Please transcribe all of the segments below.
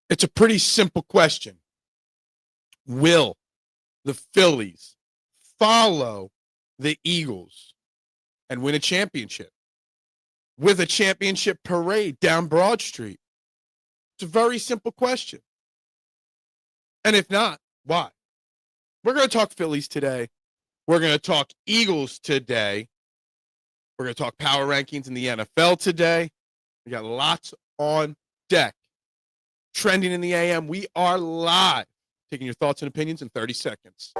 It's a pretty simple question. Will the Phillies follow the Eagles and win a championship with a championship parade down Broad Street? It's a very simple question. And if not, why? We're going to talk Phillies today. We're going to talk Eagles today. We're going to talk power rankings in the NFL today. We got lots on deck. Trending in the AM, we are live. Taking your thoughts and opinions in 30 seconds.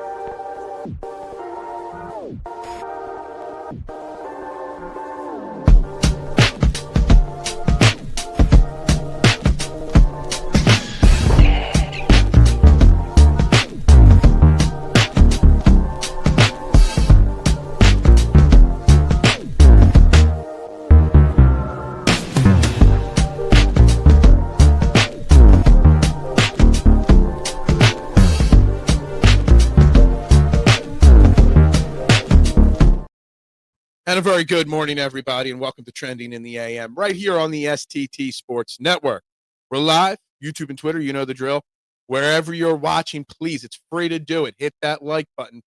And a very good morning, everybody, and welcome to Trending in the AM right here on the STT Sports Network. We're live, YouTube and Twitter, you know the drill. Wherever you're watching, please, it's free to do it. Hit that like button.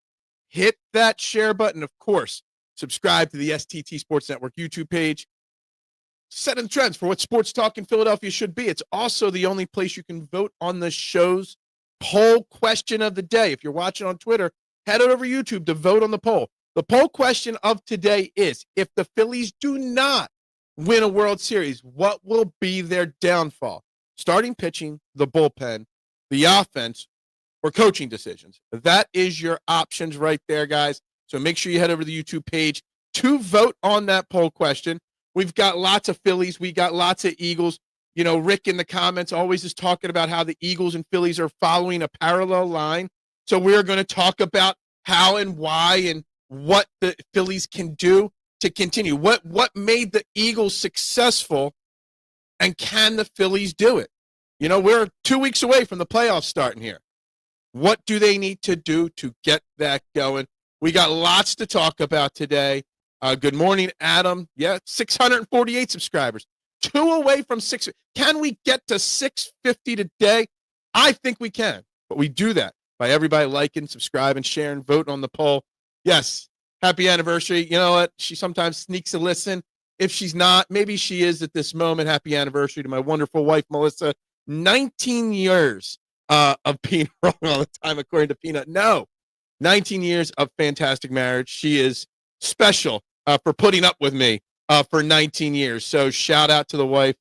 Hit that share button, of course. Subscribe to the STT Sports Network YouTube page. Setting the trends for what sports talk in Philadelphia should be. It's also the only place you can vote on the show's poll question of the day. If you're watching on Twitter, head over to YouTube to vote on the poll. The poll question of today is, if the Phillies do not win a World Series, what will be their downfall? Starting pitching, the bullpen, the offense, or coaching decisions? That is your options right there, guys. So make sure you head over to the YouTube page to vote on that poll question. We've got lots of Phillies. We got lots of Eagles. You know, Rick in the comments always is talking about how the Eagles and Phillies are following a parallel line. So we're going to talk about how and why and what the Phillies can do to continue. What made the Eagles successful, and can the Phillies do it? You know, we're 2 weeks away from the playoffs starting here. What do they need to do to get that going? We got lots to talk about today. Good morning, Adam. Yeah, 648 subscribers. 2 away from 6. Can we get to 650 today? I think we can, but we do that by everybody liking, subscribing, sharing, voting on the poll. Yes, happy anniversary. You know what? She sometimes sneaks a listen. If she's not, maybe she is at this moment. Happy anniversary to my wonderful wife, Melissa. 19 years of being wrong all the time, according to Peanut. No, 19 years of fantastic marriage. She is special for putting up with me for 19 years. So shout out to the wife.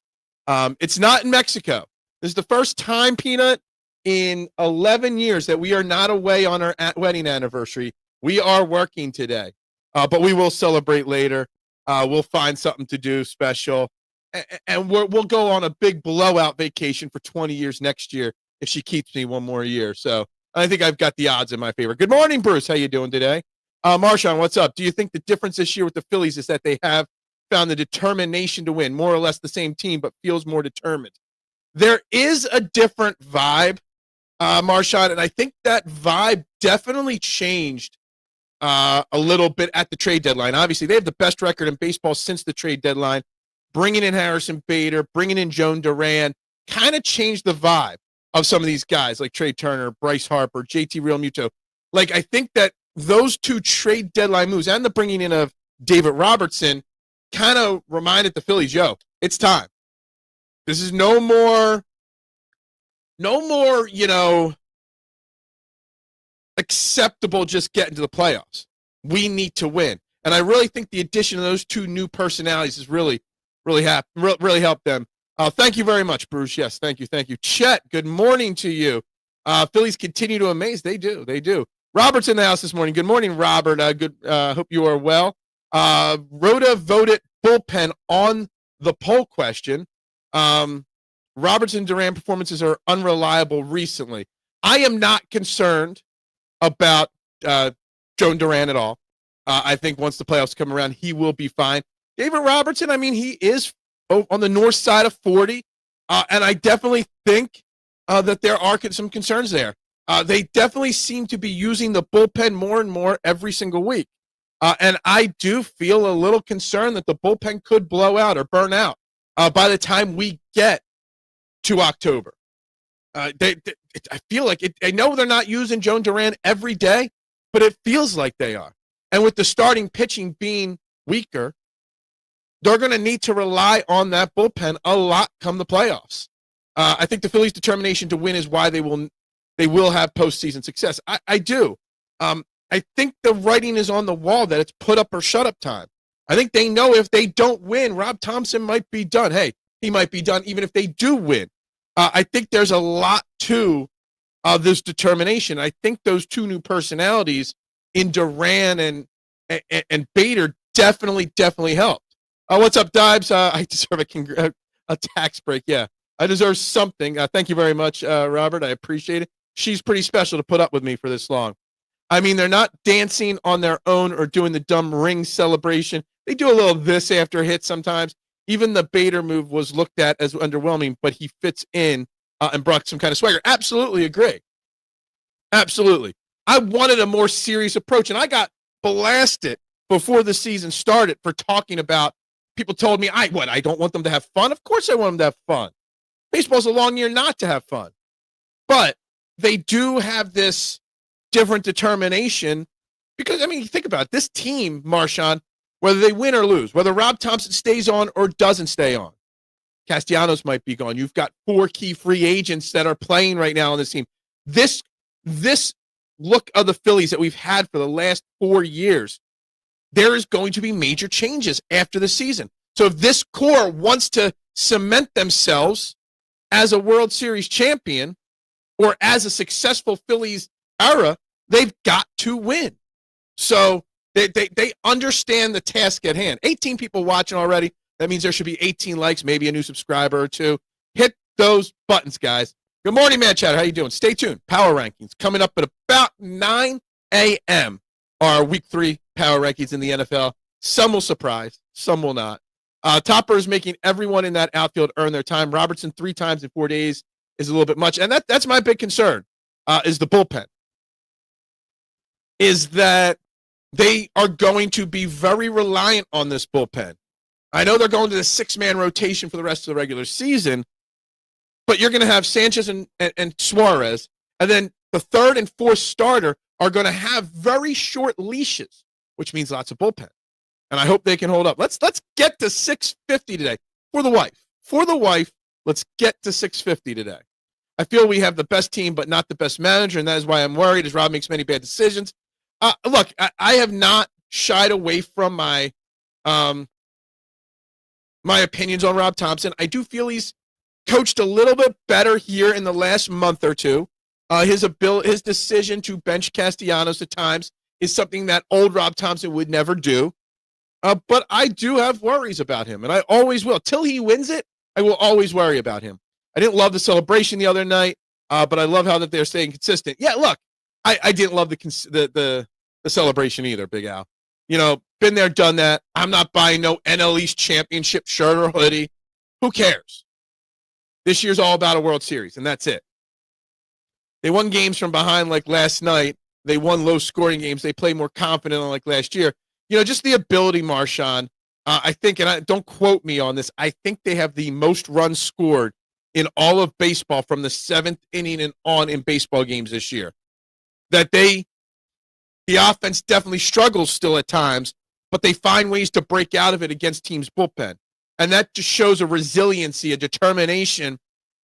It's not in Mexico. This is the first time, Peanut, in 11 years that we are not away on our wedding anniversary. We are working today, but we will celebrate later. We'll find something to do special, and we'll go on a big blowout vacation for 20 years next year if she keeps me one more year. So I think I've got the odds in my favor. Good morning, Bruce. How you doing today? Marshawn, what's up? Do you think the difference this year with the Phillies is that they have found the determination to win, more or less the same team, but feels more determined? There is a different vibe, Marshawn, and I think that vibe definitely changed a little bit at the trade deadline. Obviously, they have the best record in baseball since the trade deadline. Bringing in Harrison Bader, bringing in Joan Duran, kind of changed the vibe of some of these guys like Trey Turner, Bryce Harper, JT Realmuto. Like, I think that those two trade deadline moves and the bringing in of David Robertson kind of reminded the Phillies, yo, it's time. This is no more, you know, acceptable just getting to the playoffs. We need to win. And I really think the addition of those two new personalities has really helped them. Thank you very much, Bruce. Yes, thank you. Chet, good morning to you. Phillies continue to amaze. They do. Robert's in the house this morning. Good morning, Robert. Hope you are well. Rhoda voted bullpen on the poll question. Robertson Duran performances are unreliable recently. I am not concerned about Joan Duran at all. I think once the playoffs come around, he will be fine. David Robertson, I mean, he is on the north side of 40, and I definitely think that there are some concerns there. They definitely seem to be using the bullpen more and more every single week. And I do feel a little concerned that the bullpen could blow out or burn out by the time we get to October. I feel like it. I know they're not using Joan Duran every day, but it feels like they are. And with the starting pitching being weaker, they're going to need to rely on that bullpen a lot come the playoffs. I think the Phillies' determination to win is why they will have postseason success. I do. I think the writing is on the wall that it's put up or shut up time. I think they know if they don't win, Rob Thompson might be done. Hey, he might be done even if they do win. I think there's a lot to this determination. I think those two new personalities in Duran and Bader definitely helped. What's up, Dibes? I deserve a tax break. Yeah, I deserve something. Thank you very much, Robert. I appreciate it. She's pretty special to put up with me for this long. I mean, they're not dancing on their own or doing the dumb ring celebration. They do a little this after hit sometimes. Even the Bader move was looked at as underwhelming, but he fits in and brought some kind of swagger. Absolutely agree. Absolutely. I wanted a more serious approach, and I got blasted before the season started for talking about, people told me, I don't want them to have fun. Of course I want them to have fun. Baseball's a long year not to have fun. But they do have this different determination because, I mean, think about it. This team, Marshawn, whether they win or lose, whether Rob Thompson stays on or doesn't stay on, Castellanos might be gone. You've got 4 key free agents that are playing right now on this team. This look of the Phillies that we've had for the last 4 years, there is going to be major changes after the season. So if this core wants to cement themselves as a World Series champion or as a successful Phillies era, they've got to win. So they understand the task at hand. 18 people watching already. That means there should be 18 likes, maybe a new subscriber or two. Hit those buttons, guys. Good morning, Man Chatter. How you doing? Stay tuned. Power rankings coming up at about 9 a.m. Our Week 3 power rankings in the NFL. Some will surprise, some will not. Topper is making everyone in that outfield earn their time. Robertson 3 times in 4 days is a little bit much, and that's my big concern. Is the bullpen. Is that they are going to be very reliant on this bullpen. I know they're going to the 6-man rotation for the rest of the regular season, but you're going to have Sanchez and Suarez, and then the 3rd and 4th starter are going to have very short leashes, which means lots of bullpen. And I hope they can hold up. Let's get to 650 today for the wife. For the wife, let's get to 650 today. I feel we have the best team, but not the best manager, and that is why I'm worried as Rob makes many bad decisions. Look, I have not shied away from my opinions on Rob Thompson. I do feel he's coached a little bit better here in the last month or two. His decision to bench Castellanos at times is something that old Rob Thompson would never do. But I do have worries about him, and I always will. Till he wins it, I will always worry about him. I didn't love the celebration the other night, but I love how that they're staying consistent. Yeah, look, I didn't love the celebration either, Big Al. You know, been there, done that. I'm not buying no NL East championship shirt or hoodie. Who cares? This year's all about a World Series, and that's it. They won games from behind like last night. They won low-scoring games. They played more confident like last year. You know, just the ability, Marshawn. I think, and don't quote me on this, I think they have the most runs scored in all of baseball from the 7th inning and on in baseball games this year. That the offense definitely struggles still at times, but they find ways to break out of it against teams' bullpen. And that just shows a resiliency, a determination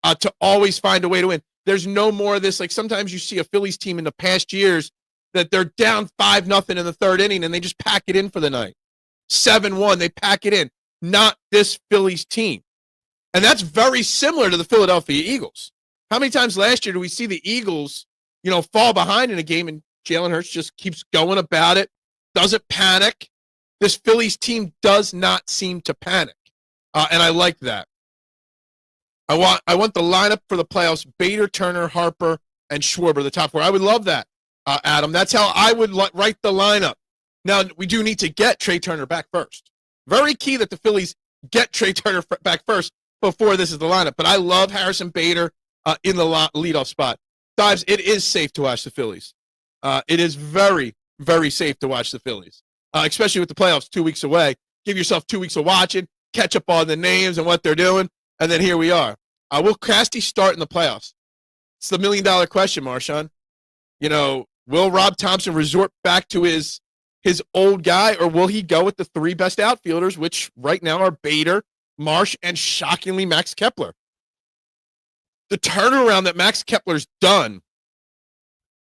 to always find a way to win. There's no more of this. Like sometimes you see a Phillies team in the past years that they're down 5-0 in the 3rd inning and they just pack it in for the night. 7-1, they pack it in. Not this Phillies team. And that's very similar to the Philadelphia Eagles. How many times last year do we see the Eagles, fall behind in a game and Jalen Hurts just keeps going about it, doesn't panic? This Phillies team does not seem to panic. And I like that. I want the lineup for the playoffs: Bader, Turner, Harper, and Schwarber, the top 4. I would love that, Adam. That's how I would write the lineup. Now, we do need to get Trey Turner back first. Very key that the Phillies get Trey Turner back first before this is the lineup. But I love Harrison Bader in the leadoff spot. Dives, it is safe to watch the Phillies. It is very, very safe to watch the Phillies, especially with the playoffs 2 weeks away. Give yourself 2 weeks of watching, catch up on the names and what they're doing, and then here we are. Will Casty start in the playoffs? It's the $1 million question, Marshawn. Will Rob Thompson resort back to his old guy, or will he go with the 3 best outfielders, which right now are Bader, Marsh, and shockingly Max Kepler? The turnaround that Max Kepler's done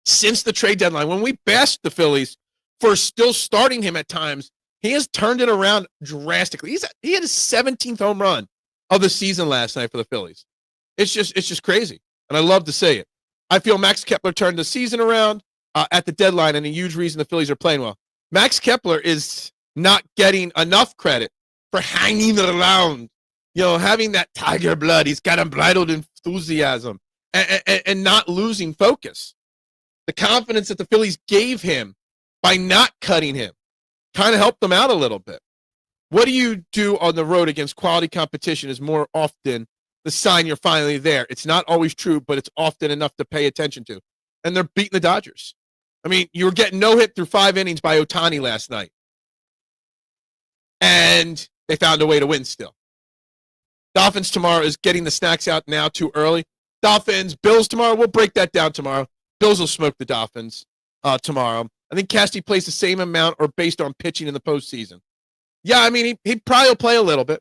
since the trade deadline, when we bashed the Phillies for still starting him at times, he has turned it around drastically. He had his 17th home run of the season last night for the Phillies. It's just crazy, and I love to say it. I feel Max Kepler turned the season around at the deadline, and a huge reason the Phillies are playing well. Max Kepler is not getting enough credit for hanging around, having that tiger blood. He's got unbridled enthusiasm and not losing focus. The confidence that the Phillies gave him by not cutting him kind of helped them out a little bit. What do you do on the road against quality competition is more often the sign you're finally there. It's not always true, but it's often enough to pay attention to. And they're beating the Dodgers. I mean, you were getting no hit through 5 innings by Ohtani last night. And they found a way to win still. Dolphins tomorrow is getting the snacks out now too early. Dolphins, Bills tomorrow. We'll break that down tomorrow. Bills will smoke the Dolphins tomorrow. I think Casty plays the same amount or based on pitching in the postseason. Yeah, I mean, he probably will play a little bit.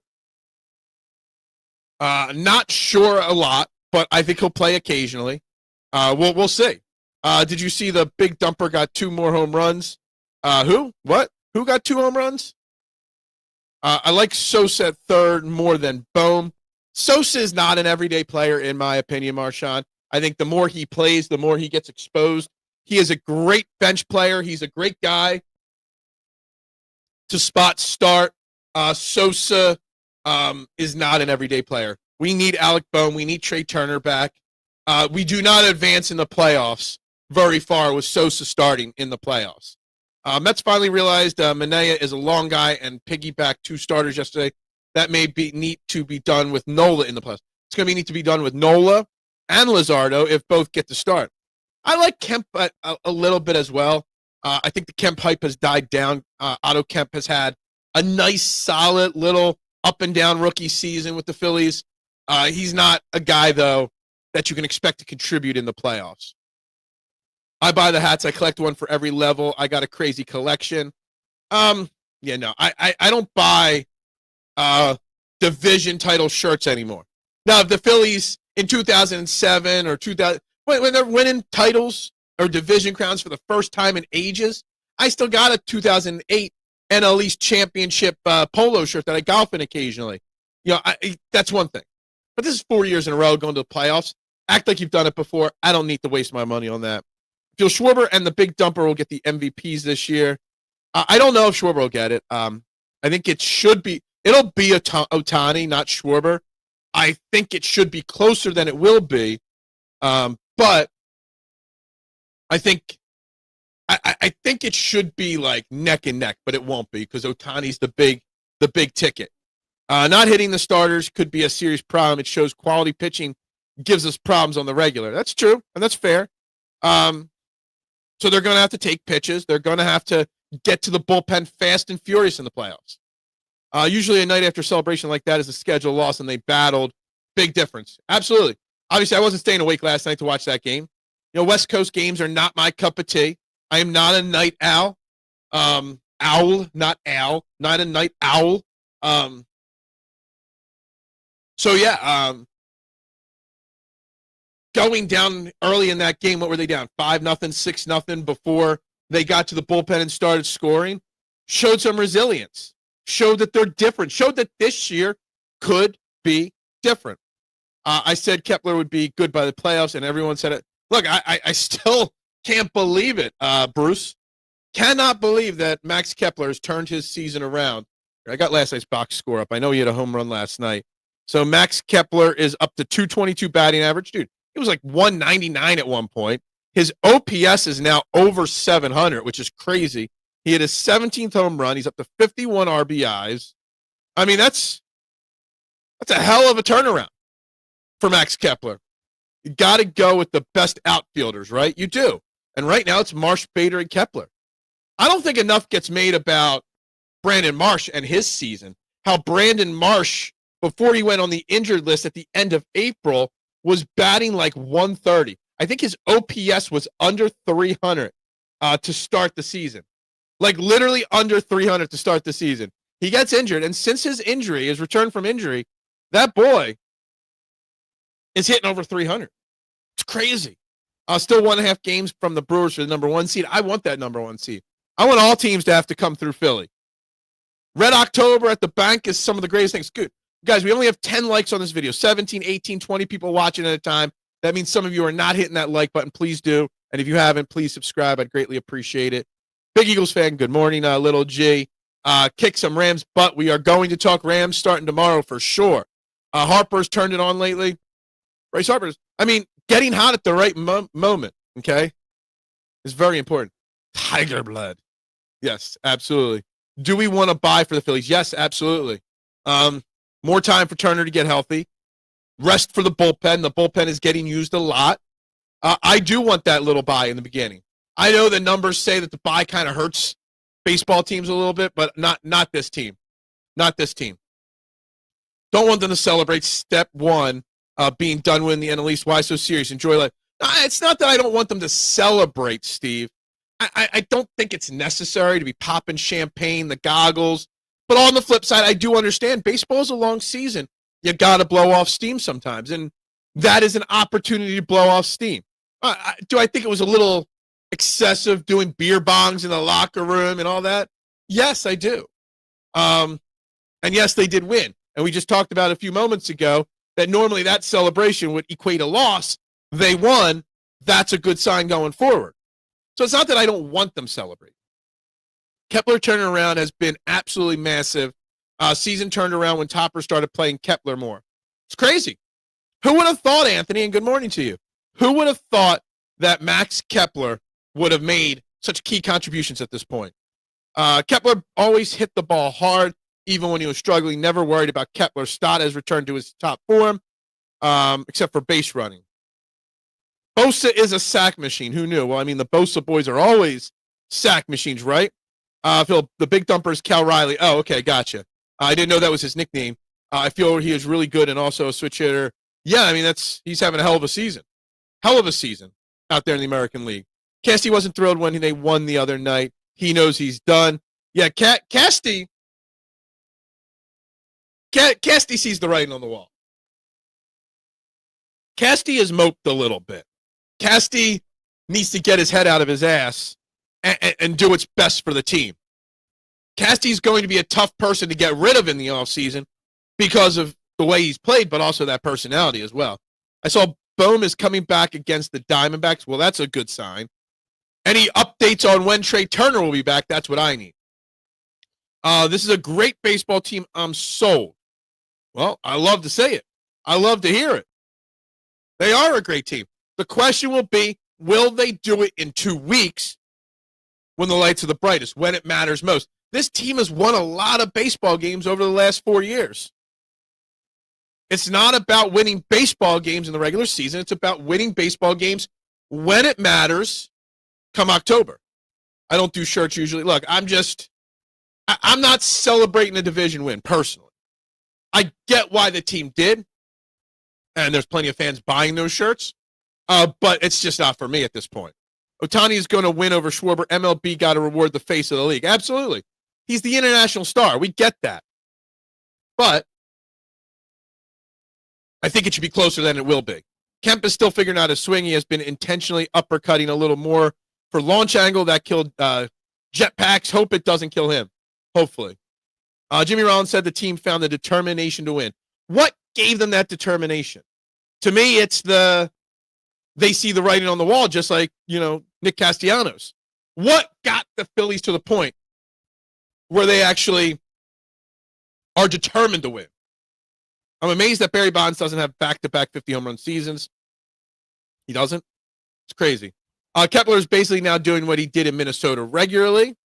Not sure a lot, but I think he'll play occasionally. We'll see. Did you see the big dumper got 2 more home runs? Who? What? Who got 2 home runs? I like Sosa at third more than Bohm. Sosa is not an everyday player, in my opinion, Marshawn. I think the more he plays, the more he gets exposed. He is a great bench player. He's a great guy to spot start. Sosa is not an everyday player. We need Alec Bohm. We need Trey Turner back. We do not advance in the playoffs very far with Sosa starting in the playoffs. Mets finally realized Manaea is a long guy and piggyback 2 starters yesterday. That may be neat to be done with Nola in the playoffs. It's going to be neat to be done with Nola and Luzardo if both get to start. I like Kemp a little bit as well. I think the Kemp hype has died down. Otto Kemp has had a nice, solid little up-and-down rookie season with the Phillies. He's not a guy, though, that you can expect to contribute in the playoffs. I buy the hats. I collect one for every level. I got a crazy collection. I don't buy division title shirts anymore. Now, if the Phillies in 2007 or 2000, when they're winning titles or division crowns for the first time in ages, I still got a 2008 NL East championship polo shirt that I golf in occasionally. That's one thing. But this is 4 years in a row going to the playoffs. Act like you've done it before. I don't need to waste my money on that. I feel Schwarber and the Big Dumper will get the MVPs this year. I don't know if Schwarber will get it. I think it should be. It'll be Ohtani, not Schwarber. I think it should be closer than it will be. But I think it should be like neck and neck, but it won't be because Ohtani's the big ticket. Not hitting the starters could be a serious problem. It shows quality pitching gives us problems on the regular. That's true, and that's fair. So they're going to have to take pitches. They're going to have to get to the bullpen fast and furious in the playoffs. Usually a night after celebration like that is a schedule loss, and they battled. Big difference. Absolutely. Obviously, I wasn't staying awake last night to watch that game. West Coast games are not my cup of tea. I am not a night owl. Not a night owl. Going down early in that game, what were they down? 5-0, 6-0 before they got to the bullpen and started scoring. Showed some resilience. Showed that they're different. Showed that this year could be different. I said Kepler would be good by the playoffs, and everyone said it. Look, I still can't believe it, Bruce. Cannot believe that Max Kepler has turned his season around. I got last night's box score up. I know he had a home run last night. So Max Kepler is up to 222 batting average. Dude, he was like 199 at one point. His OPS is now over 700, which is crazy. He had his 17th home run. He's up to 51 RBIs. I mean, that's a hell of a turnaround for Max Kepler. You got to go with the best outfielders, right? You do. And right now it's Marsh, Bader, and Kepler. I don't think enough gets made about Brandon Marsh and his season. How Brandon Marsh, before he went on the injured list at the end of April, was batting like 130. I think his OPS was under 300 to start the season. Like literally under 300 to start the season. He gets injured, and since his return from injury, that boy is hitting over 300. It's crazy. Still 1.5 games from the Brewers for the number 1 seed. I want that number 1 seed. I want all teams to have to come through Philly. Red October at the bank is some of the greatest things. Good. Guys, we only have 10 likes on this video. 17, 18, 20 people watching at a time. That means some of you are not hitting that like button. Please do. And if you haven't, please subscribe. I'd greatly appreciate it. Big Eagles fan, good morning, little G. Kick some Rams butt. We are going to talk Rams starting tomorrow for sure. Harper's turned it on lately. Bryce Harper's, getting hot at the right moment, okay, is very important. Tiger blood. Yes, absolutely. Do we want to buy for the Phillies? Yes, absolutely. More time for Turner to get healthy. Rest for the bullpen. The bullpen is getting used a lot. I do want that little buy in the beginning. I know the numbers say that the buy kind of hurts baseball teams a little bit, but not this team. Not this team. Don't want them to celebrate step one, being done with the NL East. Why so serious? Enjoy life. It's not that I don't want them to celebrate, Steve. I don't think it's necessary to be popping champagne, the goggles. But on the flip side, I do understand baseball is a long season. You got to blow off steam sometimes, and that is an opportunity to blow off steam. Do I think it was a little excessive doing beer bongs in the locker room and all that? Yes, I do. And yes, they did win. And we just talked about a few moments ago that normally that celebration would equate a loss. They won. That's a good sign going forward. So it's not that I don't want them celebrating. Kepler turning around has been absolutely massive. Season turned around when Topper started playing Kepler more. It's crazy. Who would have thought, Anthony, and good morning to you, who would have thought that Max Kepler would have made such key contributions at this point? Kepler always hit the ball hard, even when he was struggling, never worried about Kepler. Stott has returned to his top form, except for base running. Bosa is a sack machine. Who knew? Well, the Bosa boys are always sack machines, right? Phil, the big dumper is Cal Riley. Oh, okay, gotcha. I didn't know that was his nickname. I feel he is really good and also a switch hitter. Yeah, he's having a hell of a season. Hell of a season out there in the American League. Casty wasn't thrilled when they won the other night. He knows he's done. Yeah, Casty sees the writing on the wall. Casty is moped a little bit. Casty needs to get his head out of his ass and do what's best for the team. Casty's going to be a tough person to get rid of in the offseason because of the way he's played, but also that personality as well. I saw Bohm is coming back against the Diamondbacks. Well, that's a good sign. Any updates on when Trey Turner will be back? That's what I need. This is a great baseball team. I'm sold. Well, I love to say it. I love to hear it. They are a great team. The question will be, will they do it in 2 weeks when the lights are the brightest, when it matters most? This team has won a lot of baseball games over the last 4 years. It's not about winning baseball games in the regular season. It's about winning baseball games when it matters come October. I don't do shirts usually. Look, I'm not celebrating a division win personally. I get why the team did, and there's plenty of fans buying those shirts, but it's just not for me at this point. Ohtani is going to win over Schwarber. MLB got to reward the face of the league. Absolutely. He's the international star. We get that. But I think it should be closer than it will be. Kemp is still figuring out his swing. He has been intentionally uppercutting a little more for launch angle. That killed Jetpacks. Hope it doesn't kill him. Hopefully. Jimmy Rollins said the team found the determination to win. What gave them that determination? To me, it's they see the writing on the wall, just like, Nick Castellanos. What got the Phillies to the point where they actually are determined to win? I'm amazed that Barry Bonds doesn't have back-to-back 50 home run seasons. He doesn't. It's crazy. Kepler is basically now doing what he did in Minnesota regularly.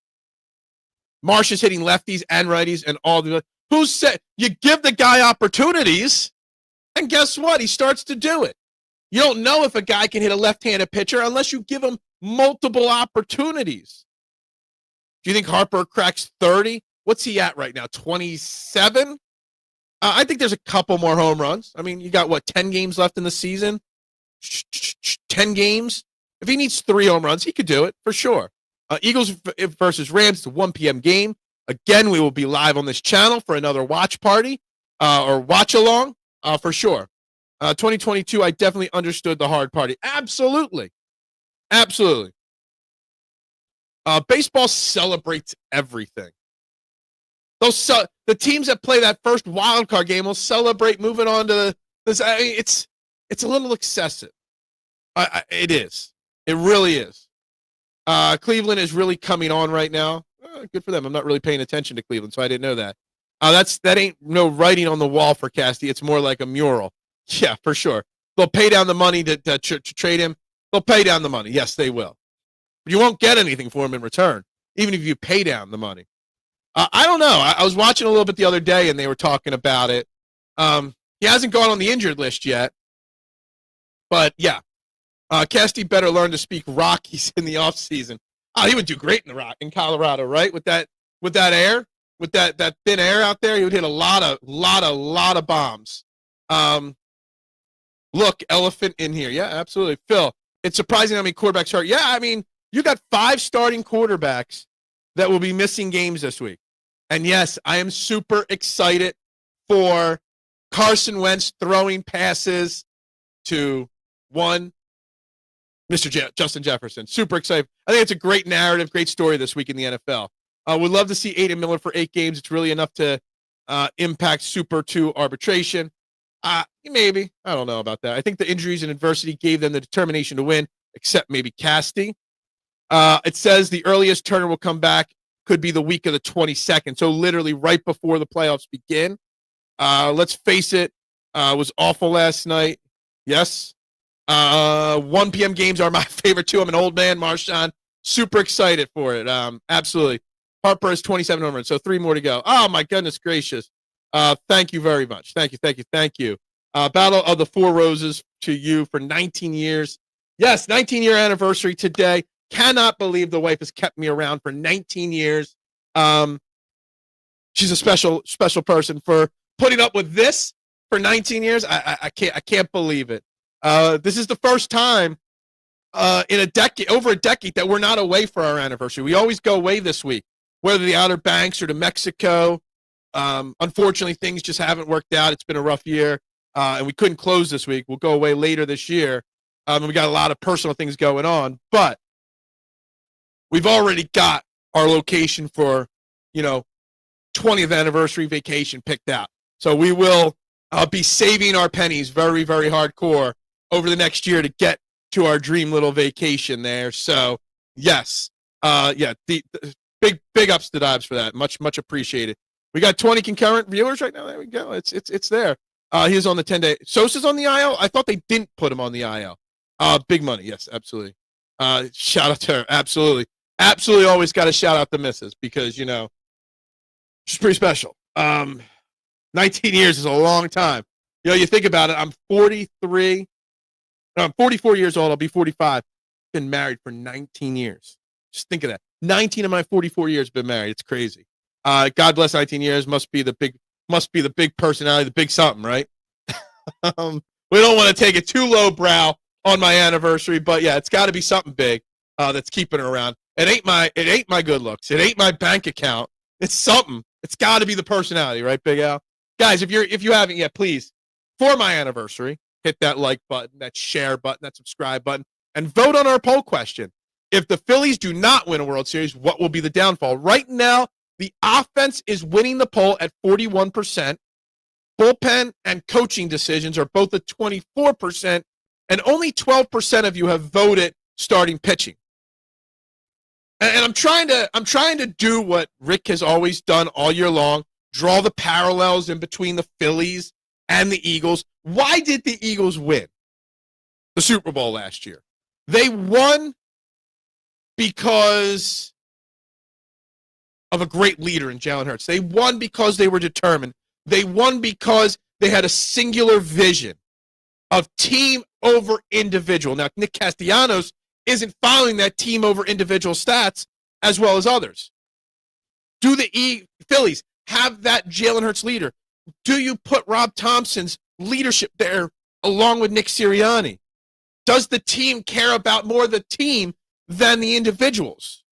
Marsh is hitting lefties and righties and all the. Who said you give the guy opportunities, and guess what? He starts to do it. You don't know if a guy can hit a left-handed pitcher unless you give him multiple opportunities. Do you think Harper cracks 30? What's he at right now? 27? I think there's a couple more home runs. You got, 10 games left in the season? 10 games. If he needs 3 home runs, he could do it for sure. Eagles versus Rams, it's a 1 p.m. game. Again, we will be live on this channel for another watch party or watch along for sure. 2022, I definitely understood the hard party. Absolutely. Absolutely. Baseball celebrates everything. The teams that play that first wild card game will celebrate moving on to this. I mean, it's a little excessive. It is. It really is. Cleveland is really coming on right now. Good for them. I'm not really paying attention to Cleveland, so I didn't know that. That ain't no writing on the wall for Casty. It's more like a mural. Yeah, for sure. They'll pay down the money to trade him. They'll pay down the money. Yes, they will. But you won't get anything for him in return, even if you pay down the money. I don't know. I was watching a little bit the other day, and they were talking about it. He hasn't gone on the injured list yet. But, yeah. Casty better learn to speak Rockies in the offseason. He would do great in Colorado, right? With that air, with that thin air out there, he would hit a lot of bombs. Look, elephant in here. Yeah, absolutely. Phil, it's surprising how many quarterbacks hurt. Yeah, I mean, you got 5 starting quarterbacks that will be missing games this week. And yes, I am super excited for Carson Wentz throwing passes to one Mr. Justin Jefferson. Super excited. I think it's a great narrative, great story this week in the NFL. Would love to see Aiden Miller for 8 games. It's really enough to impact Super 2 arbitration. Maybe. I don't know about that. I think the injuries and adversity gave them the determination to win, except maybe Casty. It says the earliest Turner will come back could be the week of the 22nd. So literally right before the playoffs begin. Let's face it. Was awful last night. Yes. 1 p.m. games are my favorite too. I'm an old man, Marshawn. Super excited for it. Absolutely. Harper has 27 home runs, so 3 more to go. Oh, my goodness gracious. Thank you very much. Thank you. Battle of the Four Roses to you for 19 years. Yes, 19-year anniversary today. Cannot believe the wife has kept me around for 19 years. She's a special person for putting up with this for 19 years. I can't believe it. This is the first time in over a decade that we're not away for our anniversary. We always go away this week, whether the Outer Banks or to Mexico. Unfortunately, things just haven't worked out. It's been a rough year, and we couldn't close this week. We'll go away later this year. And we got a lot of personal things going on, but we've already got our location for, 20th anniversary vacation picked out. So we will be saving our pennies very, very hardcore over the next year to get to our dream little vacation there. So, yes. The big ups to Dobbs for that. Much appreciated. We got 20 concurrent viewers right now. There we go. It's there. He's on the 10-day. Sosa's on the IL. I thought they didn't put him on the IL. Big money. Yes, absolutely. Shout out to her. Absolutely. Absolutely always got to shout out the missus because, she's pretty special. 19 years is a long time. You think about it. I'm 43. No, I'm 44 years old. I'll be 45. Been married for 19 years. Just think of that. 19 of my 44 years been married. It's crazy. God bless 19 years. Must be the big personality, the big something, right? We don't want to take it too lowbrow on my anniversary, but yeah, it's got to be something big that's keeping her around. It ain't my good looks. It ain't my bank account. It's something. It's got to be the personality, right, Big Al? Guys, if you haven't yet, please, for my anniversary, hit that like button, that share button, that subscribe button, and vote on our poll question. If the Phillies do not win a World Series, what will be the downfall? Right now, the offense is winning the poll at 41%. Bullpen and coaching decisions are both at 24%, and only 12% of you have voted starting pitching. And I'm trying to do what Rick has always done all year long, draw the parallels in between the Phillies and the Eagles. Why did the Eagles win the Super Bowl last year? They won because of a great leader in Jalen Hurts. They won because they were determined. They won because they had a singular vision of team over individual. Now, Nick Castellanos isn't following that team over individual stats as well as others. Do the Phillies have that Jalen Hurts leader? Do you put Rob Thompson's leadership there along with Nick Sirianni? Does the team care about more the team than the individuals?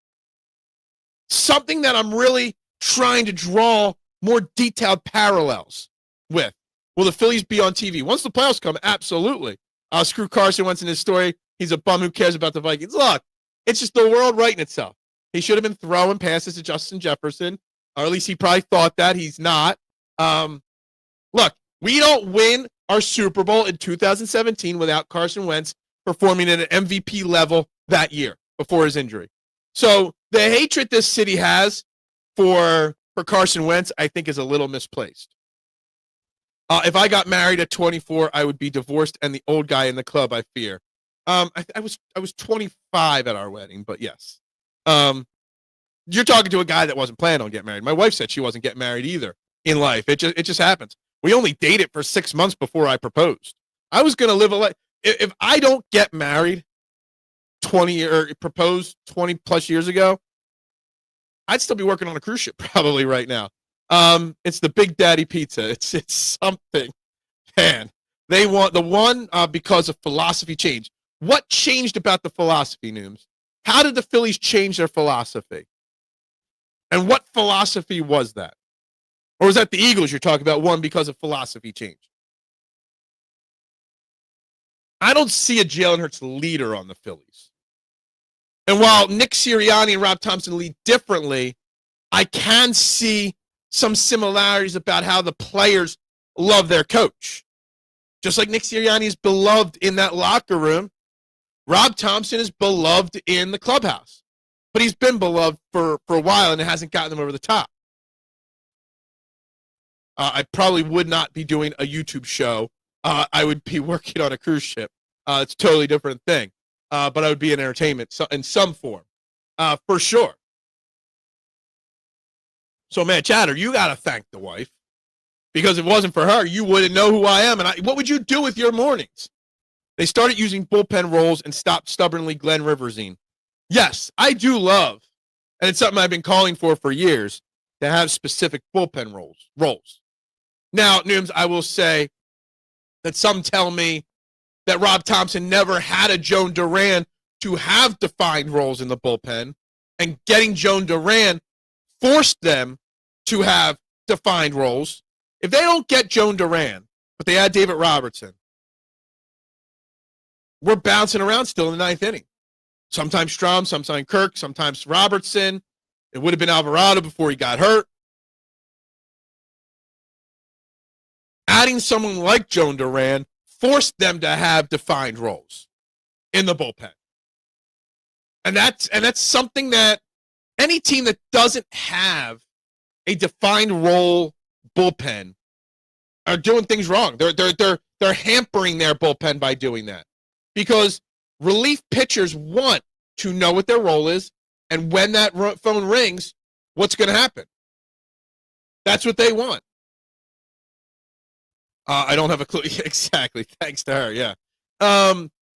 Something that I'm really trying to draw more detailed parallels with. Will the Phillies be on TV? Once the playoffs come, absolutely. Screw Carson Wentz in his story. He's a bum who cares about the Vikings. Look, it's just the world righting itself. He should have been throwing passes to Justin Jefferson, or at least he probably thought that. He's not. Look, we don't win our Super Bowl in 2017 without Carson Wentz performing at an MVP level that year before his injury. So the hatred this city has for Carson Wentz, I think, is a little misplaced. If I got married at 24, I would be divorced and the old guy in the club, I fear. I was 25 at our wedding, but yes. You're talking to a guy that wasn't planning on getting married. My wife said she wasn't getting married either in life. It just happens. We only dated for 6 months before I proposed. I was going to live a life. If I don't get married 20 or proposed 20 plus years ago, I'd still be working on a cruise ship probably right now. It's the Big Daddy Pizza. It's something, man. They want the one because of philosophy change. What changed about the philosophy, Nooms? How did the Phillies change their philosophy? And what philosophy was that? Or was that the Eagles you're talking about, one because of philosophy change? I don't see a Jalen Hurts leader on the Phillies. And while Nick Sirianni and Rob Thompson lead differently, I can see some similarities about how the players love their coach. Just like Nick Sirianni is beloved in that locker room, Rob Thompson is beloved in the clubhouse. But he's been beloved for a while, and it hasn't gotten them over the top. I probably would not be doing a YouTube show. I would be working on a cruise ship. It's a totally different thing. But I would be in entertainment in some form, for sure. So, man, Chatter, you got to thank the wife. Because if it wasn't for her, you wouldn't know who I am. And what would you do with your mornings? They started using bullpen roles and stopped stubbornly Glenn Riversing. Yes, I do love, and it's something I've been calling for years, to have specific bullpen roles. Now, Nooms, I will say that some tell me that Rob Thompson never had a Joan Duran to have defined roles in the bullpen, and getting Joan Duran forced them to have defined roles. If they don't get Joan Duran, but they add David Robertson, we're bouncing around still in the ninth inning. Sometimes Strom, sometimes Kirk, sometimes Robertson. It would have been Alvarado before he got hurt. Adding someone like Joan Duran forced them to have defined roles in the bullpen. And that's something that any team that doesn't have a defined role bullpen are doing things wrong. They're hampering their bullpen by doing that. Because relief pitchers want to know what their role is, and when that phone rings, what's going to happen. That's what they want. I don't have a clue. Exactly. Thanks to her, yeah.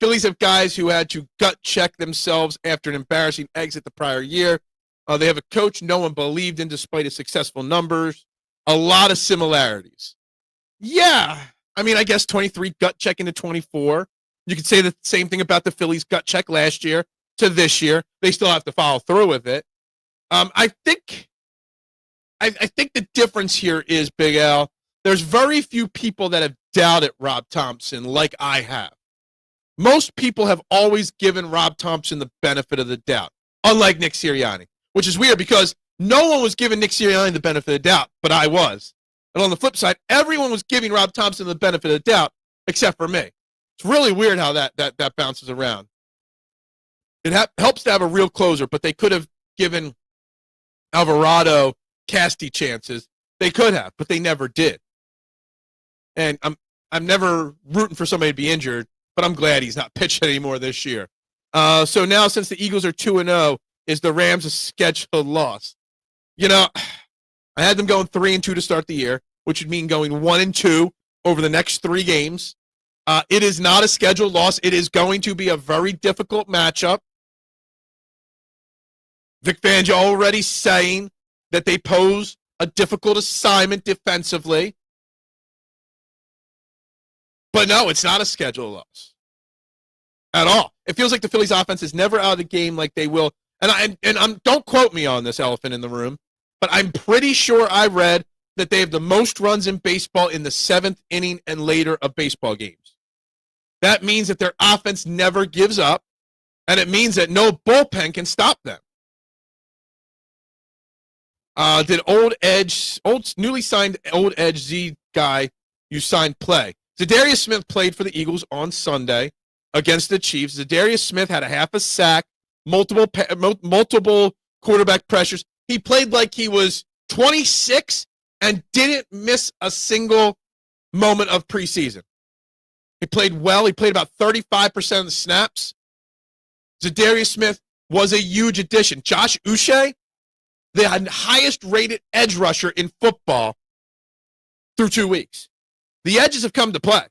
Phillies have guys who had to gut check themselves after an embarrassing exit the prior year. They have a coach no one believed in despite his successful numbers. A lot of similarities. Yeah. I mean, I guess 23 gut check into 24. You could say the same thing about the Phillies gut check last year to this year. They still have to follow through with it. I think the difference here is, Big Al, there's very few people that have doubted Rob Thompson like I have. Most people have always given Rob Thompson the benefit of the doubt, unlike Nick Sirianni, which is weird because no one was giving Nick Sirianni the benefit of the doubt, but I was. And on the flip side, everyone was giving Rob Thompson the benefit of the doubt except for me. It's really weird how that bounces around. It helps to have a real closer, but they could have given Alvarado casty chances. They could have, but they never did. And I'm never rooting for somebody to be injured, but I'm glad he's not pitching anymore this year. So now, since the Eagles are 2-0, is the Rams a scheduled loss? You know, I had them going 3-2 to start the year, which would mean going 1-2 over the next 3 games. It is not a scheduled loss. It is going to be a very difficult matchup. Vic Fangio already saying that they pose a difficult assignment defensively. But no, it's not a scheduled loss. at all. It feels like the Phillies offense is never out of the game like they will. And don't quote me on this, elephant in the room, but I'm pretty sure I read that they have the most runs in baseball in the 7th inning and later of baseball games. That means that their offense never gives up, and it means that no bullpen can stop them. Did newly signed old Edge Z guy you signed play? DariusSmith played for the Eagles on Sunday against the Chiefs. DariusSmith had a half a sack, multiple quarterback pressures. He played like he was 26 and didn't miss a single moment of preseason. He played well. He played about 35% of the snaps. DariusSmith was a huge addition. Josh Uche, the highest rated edge rusher in football through 2 weeks. The edges have come to play.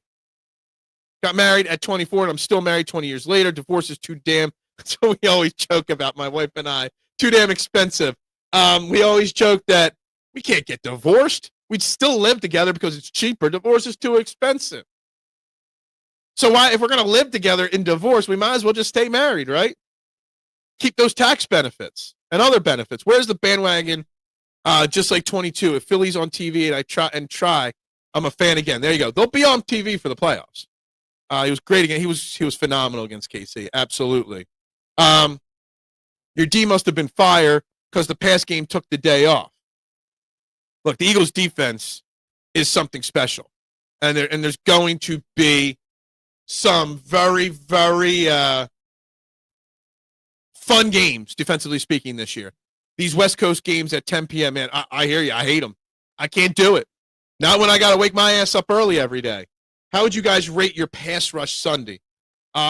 Got married at 24, and I'm still married 20 years later. Divorce is too damn, that's what we always joke about, my wife and I. Too damn expensive. We always joke that we can't get divorced. We'd still live together because it's cheaper. Divorce is too expensive. So why, if we're going to live together in divorce, we might as well just stay married, right? Keep those tax benefits and other benefits. Where's the bandwagon? Just like 22. If Philly's on TV and I try, I'm a fan again. There you go. They'll be on TV for the playoffs. He was great again. He was phenomenal against KC. Absolutely. Your D must have been fire because the pass game took the day off. Look, the Eagles' defense is something special, and there's going to be some very, very fun games, defensively speaking, this year. These West Coast games at 10 p.m., man, I hear you. I hate them. I can't do it. Not when I got to wake my ass up early every day. How would you guys rate your pass rush Sunday?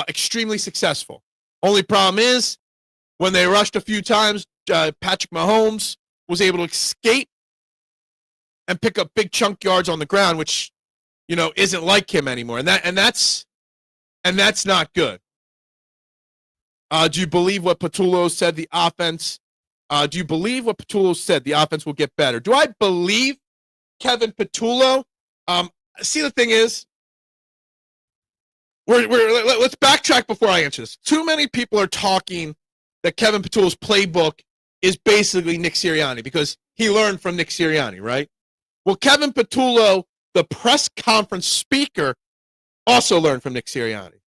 Extremely successful. Only problem is when they rushed a few times, Patrick Mahomes was able to escape and pick up big chunk yards on the ground, which, isn't like him anymore. And that's not good. Do you believe what Patullo said? The offense. Do you believe what Patullo said? The offense will get better. Do I believe Kevin Patullo? See, the thing is, let's backtrack before I answer this. Too many people are talking that Kevin Patullo's playbook is basically Nick Sirianni because he learned from Nick Sirianni, right? Well, Kevin Patullo, the press conference speaker, also learned from Nick Sirianni.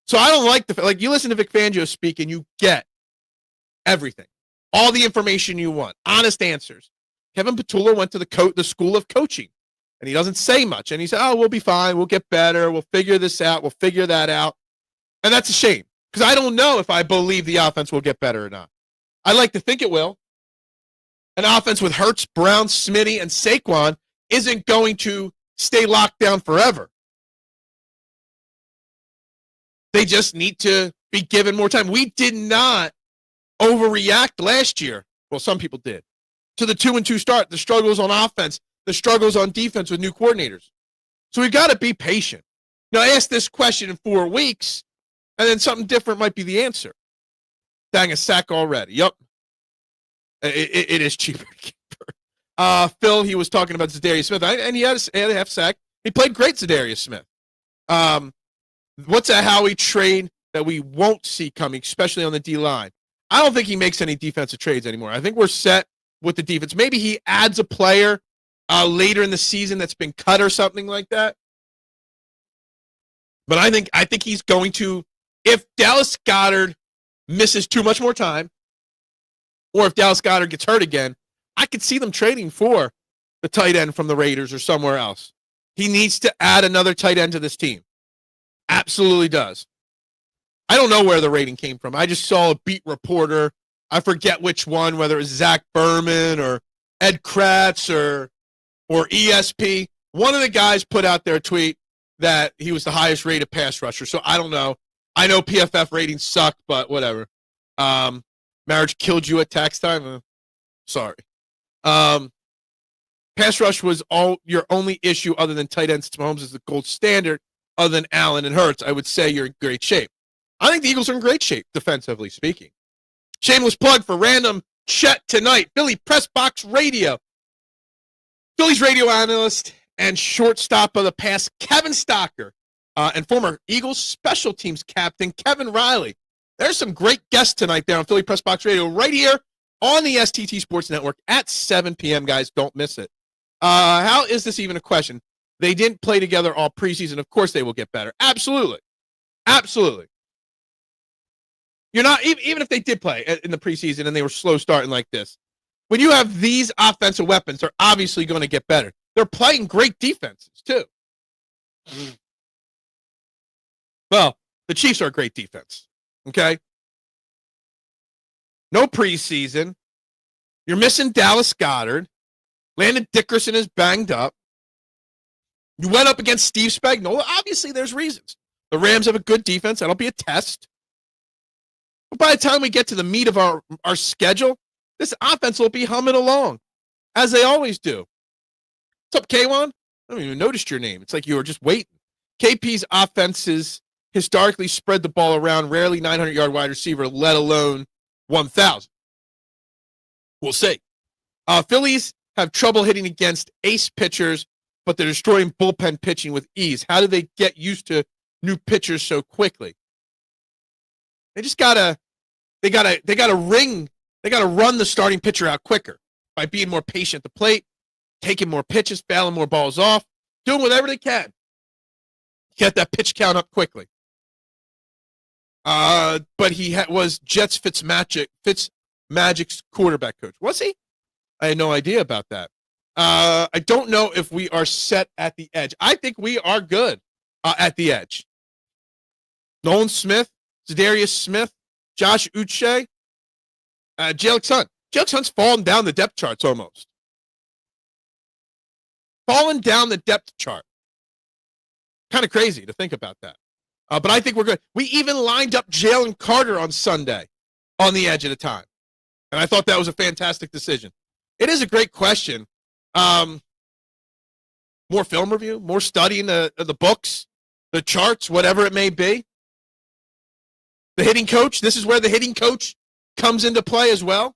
So I don't like you listen to Vic Fangio speak and you get everything, all the information you want, honest answers. Kevin Patullo went to the school of coaching, and he doesn't say much. And he said, "Oh, we'll be fine. We'll get better. We'll figure this out. We'll figure that out." And that's a shame because I don't know if I believe the offense will get better or not. I like to think it will. An offense with Hurts, Brown, Smitty, and Saquon isn't going to stay locked down forever. They just need to be given more time. We did not overreact last year. Well, some people did. To the 2-2 start, the struggles on offense, the struggles on defense with new coordinators. So we've got to be patient. Now, ask this question in 4 weeks, and then something different might be the answer. Dang, a sack already. Yep. It is cheaper. Phil, he was talking about DariusSmith, and he had a half sack. He played great, DariusSmith. What's a Howie trade that we won't see coming, especially on the D-line? I don't think he makes any defensive trades anymore. I think we're set with the defense. Maybe he adds a player later in the season that's been cut or something like that. But I think he's going to, if Dallas Goedert misses too much more time, or if Dallas Goedert gets hurt again, I could see them trading for the tight end from the Raiders or somewhere else. He needs to add another tight end to this team. Absolutely does. I don't know where the rating came from. I just saw a beat reporter. I forget which one, whether it was Zach Berman or Ed Kratz or ESP. One of the guys put out their tweet that he was the highest rated pass rusher. So I don't know. I know PFF ratings suck, but whatever. Marriage killed you at tax time? Sorry. Pass rush was your only issue other than tight ends. Mahomes is the gold standard. Other than Allen and Hurts, I would say you're in great shape. I think the Eagles are in great shape, defensively speaking. Shameless plug for random Chet tonight. Philly Press Box Radio. Phillies radio analyst and shortstop of the past, Kevin Stocker, and former Eagles special teams captain Kevin Riley. There's some great guests tonight there on Philly Press Box Radio right here on the STT Sports Network at 7 p.m., guys. Don't miss it. How is this even a question? They didn't play together all preseason. Of course they will get better. Absolutely. Absolutely. You're not, even if they did play in the preseason and they were slow starting like this, when you have these offensive weapons, they're obviously going to get better. They're playing great defenses, too. Well, the Chiefs are a great defense, okay? No preseason. You're missing Dallas Goedert. Landon Dickerson is banged up. You went up against Steve Spagnuolo. Obviously, there's reasons. The Rams have a good defense. That'll be a test. But by the time we get to the meat of our schedule, this offense will be humming along, as they always do. What's up, K1? I don't even notice your name. It's like you were just waiting. KP's offenses historically spread the ball around, rarely 900-yard wide receiver, let alone 1,000. We'll see. Phillies have trouble hitting against ace pitchers, but they're destroying bullpen pitching with ease. How do they get used to new pitchers so quickly? They just gotta run the starting pitcher out quicker by being more patient at the plate, taking more pitches, fouling more balls off, doing whatever they can. Get that pitch count up quickly. But he was Jets Fitzmagic's quarterback coach. Was he? I had no idea about that. I don't know if we are set at the edge. I think we are good at the edge. Nolan Smith, DariusSmith, Josh Uche, Jalen Carter. Jalen Carter's fallen down the depth charts almost. Fallen down the depth chart. Kind of crazy to think about that. But I think we're good. We even lined up Jalen Carter on Sunday on the edge at a time. And I thought that was a fantastic decision. It is a great question. More film review, more studying the books, the charts, whatever it may be. The hitting coach, this is where the hitting coach comes into play as well.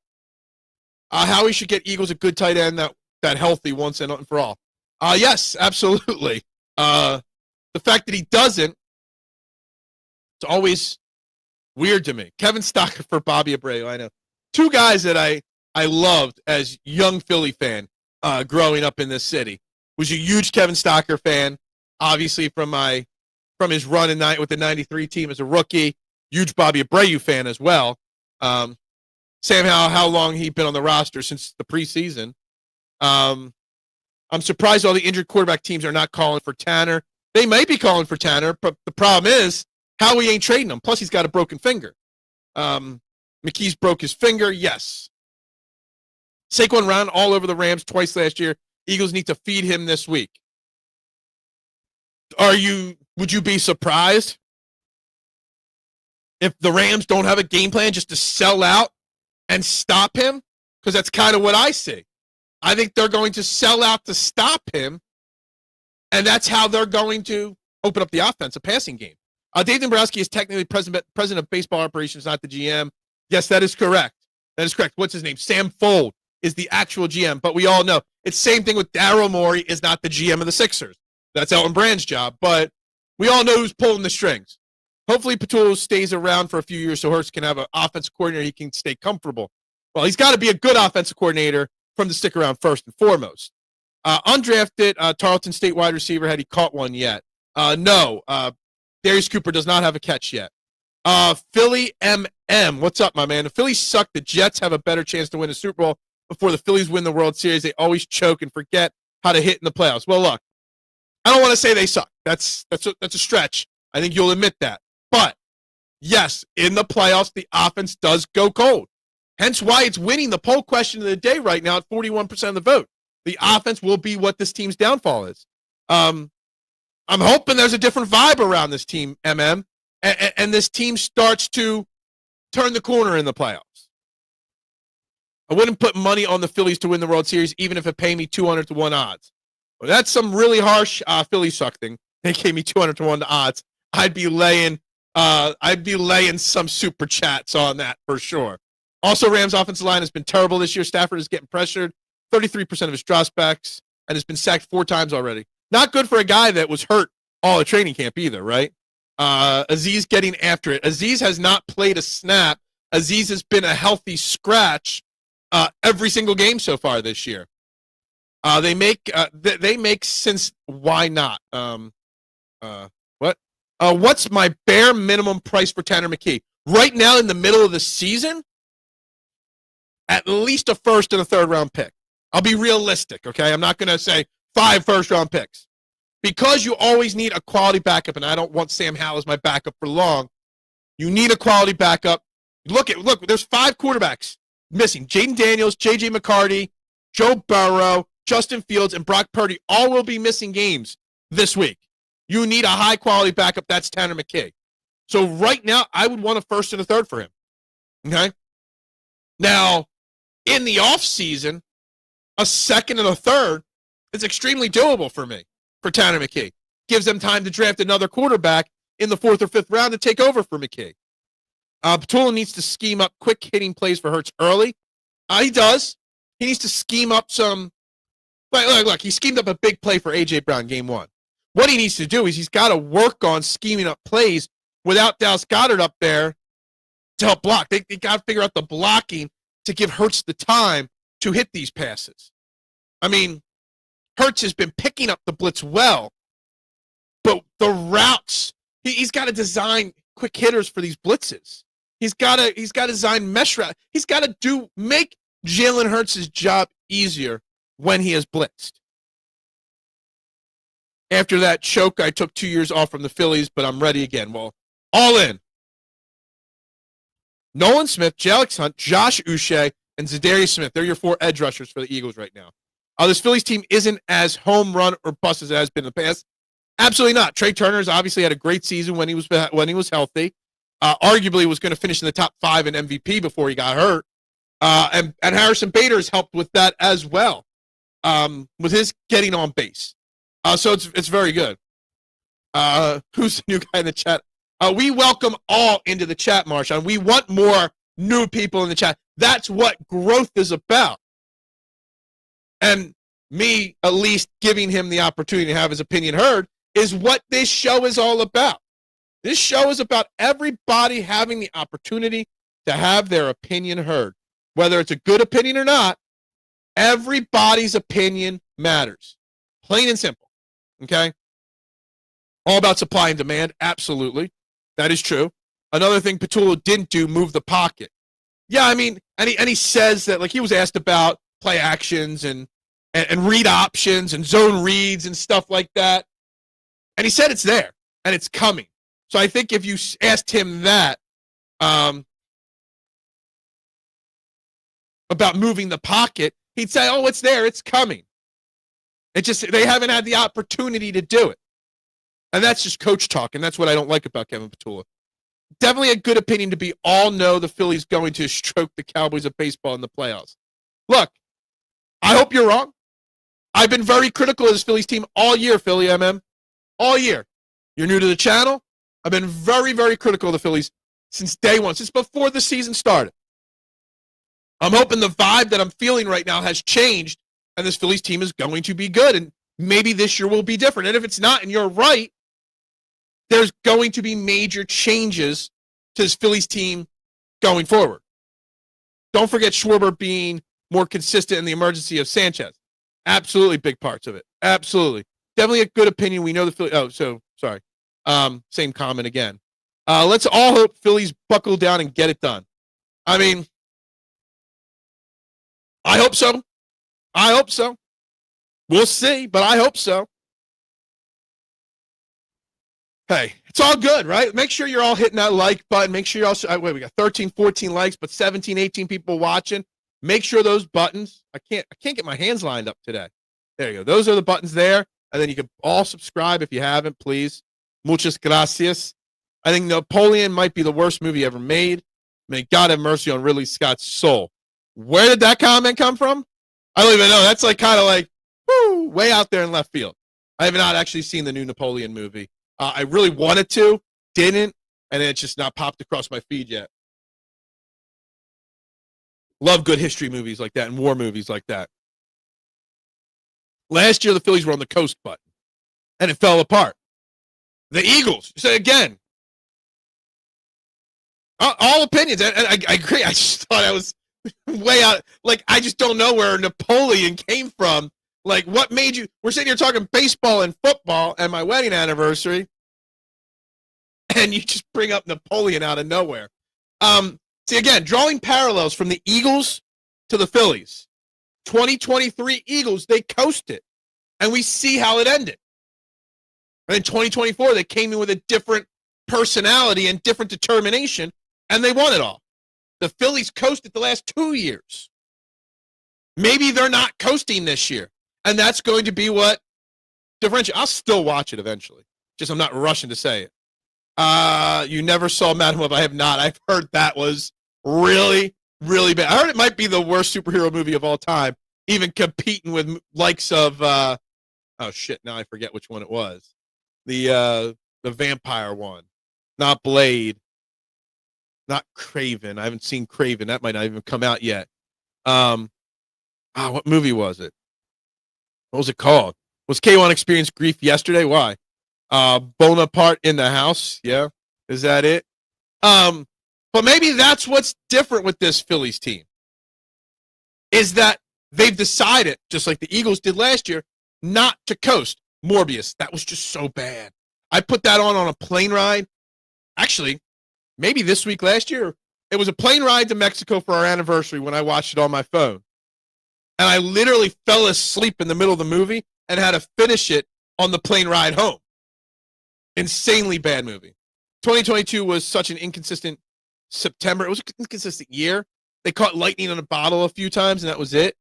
How we should get Eagles a good tight end that healthy once and for all. Yes, absolutely. The fact that he doesn't, it's always weird to me. Kevin Stocker for Bobby Abreu, I know. Two guys that I loved as young Philly fan growing up in this city. Was a huge Kevin Stocker fan, obviously from his run with the 93 team as a rookie. Huge Bobby Abreu fan as well. Sam, how long he'd been on the roster since the preseason. I'm surprised all the injured quarterback teams are not calling for Tanner. They may be calling for Tanner, but the problem is how we ain't trading him. Plus, he's got a broken finger. McKee's broke his finger, yes. Saquon ran all over the Rams twice last year. Eagles need to feed him this week. Would you be surprised if the Rams don't have a game plan just to sell out and stop him? Because that's kind of what I see. I think they're going to sell out to stop him, and that's how they're going to open up the offense, a passing game. Dave Dombrowski is technically president of baseball operations, not the GM. Yes, that is correct. That is correct. What's his name? Sam Fold is the actual GM, but we all know it's the same thing with Daryl Morey is not the GM of the Sixers. That's Elton Brand's job, but we all know who's pulling the strings. Hopefully Patullo stays around for a few years so Hurts can have an offensive coordinator he can stay comfortable. Well, he's got to be a good offensive coordinator from the stick around first and foremost. Undrafted Tarleton State wide receiver, had he caught one yet? No. Darius Cooper does not have a catch yet. Philly MM, what's up, my man? The Phillies suck. The Jets have a better chance to win a Super Bowl before the Phillies win the World Series. They always choke and forget how to hit in the playoffs. Well, look, I don't want to say they suck. That's a stretch. I think you'll admit that. But, yes, in the playoffs, the offense does go cold. Hence why it's winning the poll question of the day right now at 41% of the vote. The offense will be what this team's downfall is. I'm hoping there's a different vibe around this team, MM, and this team starts to turn the corner in the playoffs. I wouldn't put money on the Phillies to win the World Series, even if it paid me 200 to 1 odds. Well, that's some really harsh Philly suck thing. They gave me 200 to 1 odds. I'd be laying some super chats on that for sure. Also, Rams' offensive line has been terrible this year. Stafford is getting pressured, 33% of his dropbacks, and has been sacked 4 times already. Not good for a guy that was hurt all at training camp either, right? Aziz getting after it. Aziz has not played a snap. Aziz has been a healthy scratch every single game so far this year. They make since why not? What? What's my bare minimum price for Tanner McKee? Right now in the middle of the season, at least a first and a third round pick. I'll be realistic, okay? I'm not going to say 5 first round picks. Because you always need a quality backup, and I don't want Sam Howell as my backup for long. You need a quality backup. Look, there's 5 quarterbacks missing. Jaden Daniels, J.J. McCarty, Joe Burrow, Justin Fields, and Brock Purdy all will be missing games this week. You need a high-quality backup. That's Tanner McKee. So right now, I would want a first and a third for him. Okay? Now, in the offseason, a second and a third is extremely doable for me, for Tanner McKee. Gives them time to draft another quarterback in the 4th or 5th round to take over for McKee. Patullo needs to scheme up quick hitting plays for Hurts early. He does. He needs to scheme up some. Look, he schemed up a big play for A.J. Brown game 1. What he needs to do is he's got to work on scheming up plays without Dallas Goedert up there to help block. They got to figure out the blocking to give Hurts the time to hit these passes. I mean, Hurts has been picking up the blitz well, but the routes, he's got to design quick hitters for these blitzes. He's got to design mesh routes. He's got to make Jalen Hurts' job easier when he has blitzed. After that choke, I took 2 years off from the Phillies, but I'm ready again. Well, all in. Nolan Smith, Jalix Hunt, Josh Uche, and DariusSmith. They're your 4 edge rushers for the Eagles right now. This Phillies team isn't as home run or bust as it has been in the past. Absolutely not. Trey Turner's obviously had a great season when he was healthy. Arguably was going to finish in the top 5 in MVP before he got hurt. And Harrison Bader has helped with that as well, with his getting on base. So it's very good. Who's the new guy in the chat? We welcome all into the chat, Marshawn. We want more new people in the chat. That's what growth is about. And me at least giving him the opportunity to have his opinion heard is what this show is all about. This show is about everybody having the opportunity to have their opinion heard. Whether it's a good opinion or not, everybody's opinion matters. Plain and simple. Okay? All about supply and demand. Absolutely. That is true. Another thing Patullo didn't do, move the pocket. Yeah, I mean, and he says that, like, he was asked about play actions and read options and zone reads and stuff like that. And he said it's there and it's coming. So I think if you asked him that about moving the pocket, he'd say, oh, it's there, it's coming. They haven't had the opportunity to do it. And that's just coach talk, and that's what I don't like about Kevin Patullo. Definitely a good opinion to be all know the Phillies going to stroke the Cowboys of baseball in the playoffs. Look, I hope you're wrong. I've been very critical of this Phillies team all year, Philly MM. All year. You're new to the channel. I've been very, very critical of the Phillies since day one, since before the season started. I'm hoping the vibe that I'm feeling right now has changed, and this Phillies team is going to be good, and maybe this year will be different. And if it's not, and you're right, there's going to be major changes to this Phillies team going forward. Don't forget Schwarber being more consistent in the emergency of Sanchez. Absolutely big parts of it. Absolutely. Definitely a good opinion. We know the Phillies. Oh, so sorry. Same comment again. Let's all hope Phillies buckle down and get it done. I mean, I hope so. I hope so. We'll see, but I hope so. Hey, it's all good, right? Make sure you're all hitting that like button. Make sure you're also, we got 13, 14 likes, but 17, 18 people watching. Make sure those buttons, I can't get my hands lined up today. There you go. Those are the buttons there. And then you can all subscribe if you haven't, please. Muchas gracias. I think Napoleon might be the worst movie ever made. May God have mercy on Ridley Scott's soul. Where did that comment come from? I don't even know. That's like kind of like, whoo, way out there in left field. I have not actually seen the new Napoleon movie. I really wanted to, didn't, and it's just not popped across my feed yet. Love good history movies like that and war movies like that. Last year, the Phillies were on the coast button, and it fell apart. The Eagles. So again, all opinions. And I agree. I just thought I was way out. Like, I just don't know where Napoleon came from. Like, what made you? We're sitting here talking baseball and football and my wedding anniversary, and you just bring up Napoleon out of nowhere. See, again, drawing parallels from the Eagles to the Phillies. 2023 Eagles, they coasted, and we see how it ended. And in 2024, they came in with a different personality and different determination, and they won it all. The Phillies coasted the last 2 years. Maybe they're not coasting this year, and that's going to be what differentiates. I'll still watch it eventually. Just I'm not rushing to say it. You never saw Madam Web. I have not. I've heard that was really, really bad. I heard it might be the worst superhero movie of all time, even competing with likes of, oh shit, now I forget which one it was. The vampire one. Not Blade. Not Craven. I haven't seen Craven. That might not even come out yet. What movie was it? What was it called? Was K1 Experience Grief yesterday? Why? Bonaparte in the House. Yeah. Is that it? But maybe that's what's different with this Phillies team. Is that they've decided, just like the Eagles did last year, not to coast. Morbius. That was just so bad. I put that on a plane ride. Actually, maybe this week last year. It was a plane ride to Mexico for our anniversary when I watched it on my phone. And I literally fell asleep in the middle of the movie and had to finish it on the plane ride home. Insanely bad movie. 2022 was such an inconsistent September. It was an inconsistent year. They caught lightning on a bottle a few times, and that was it.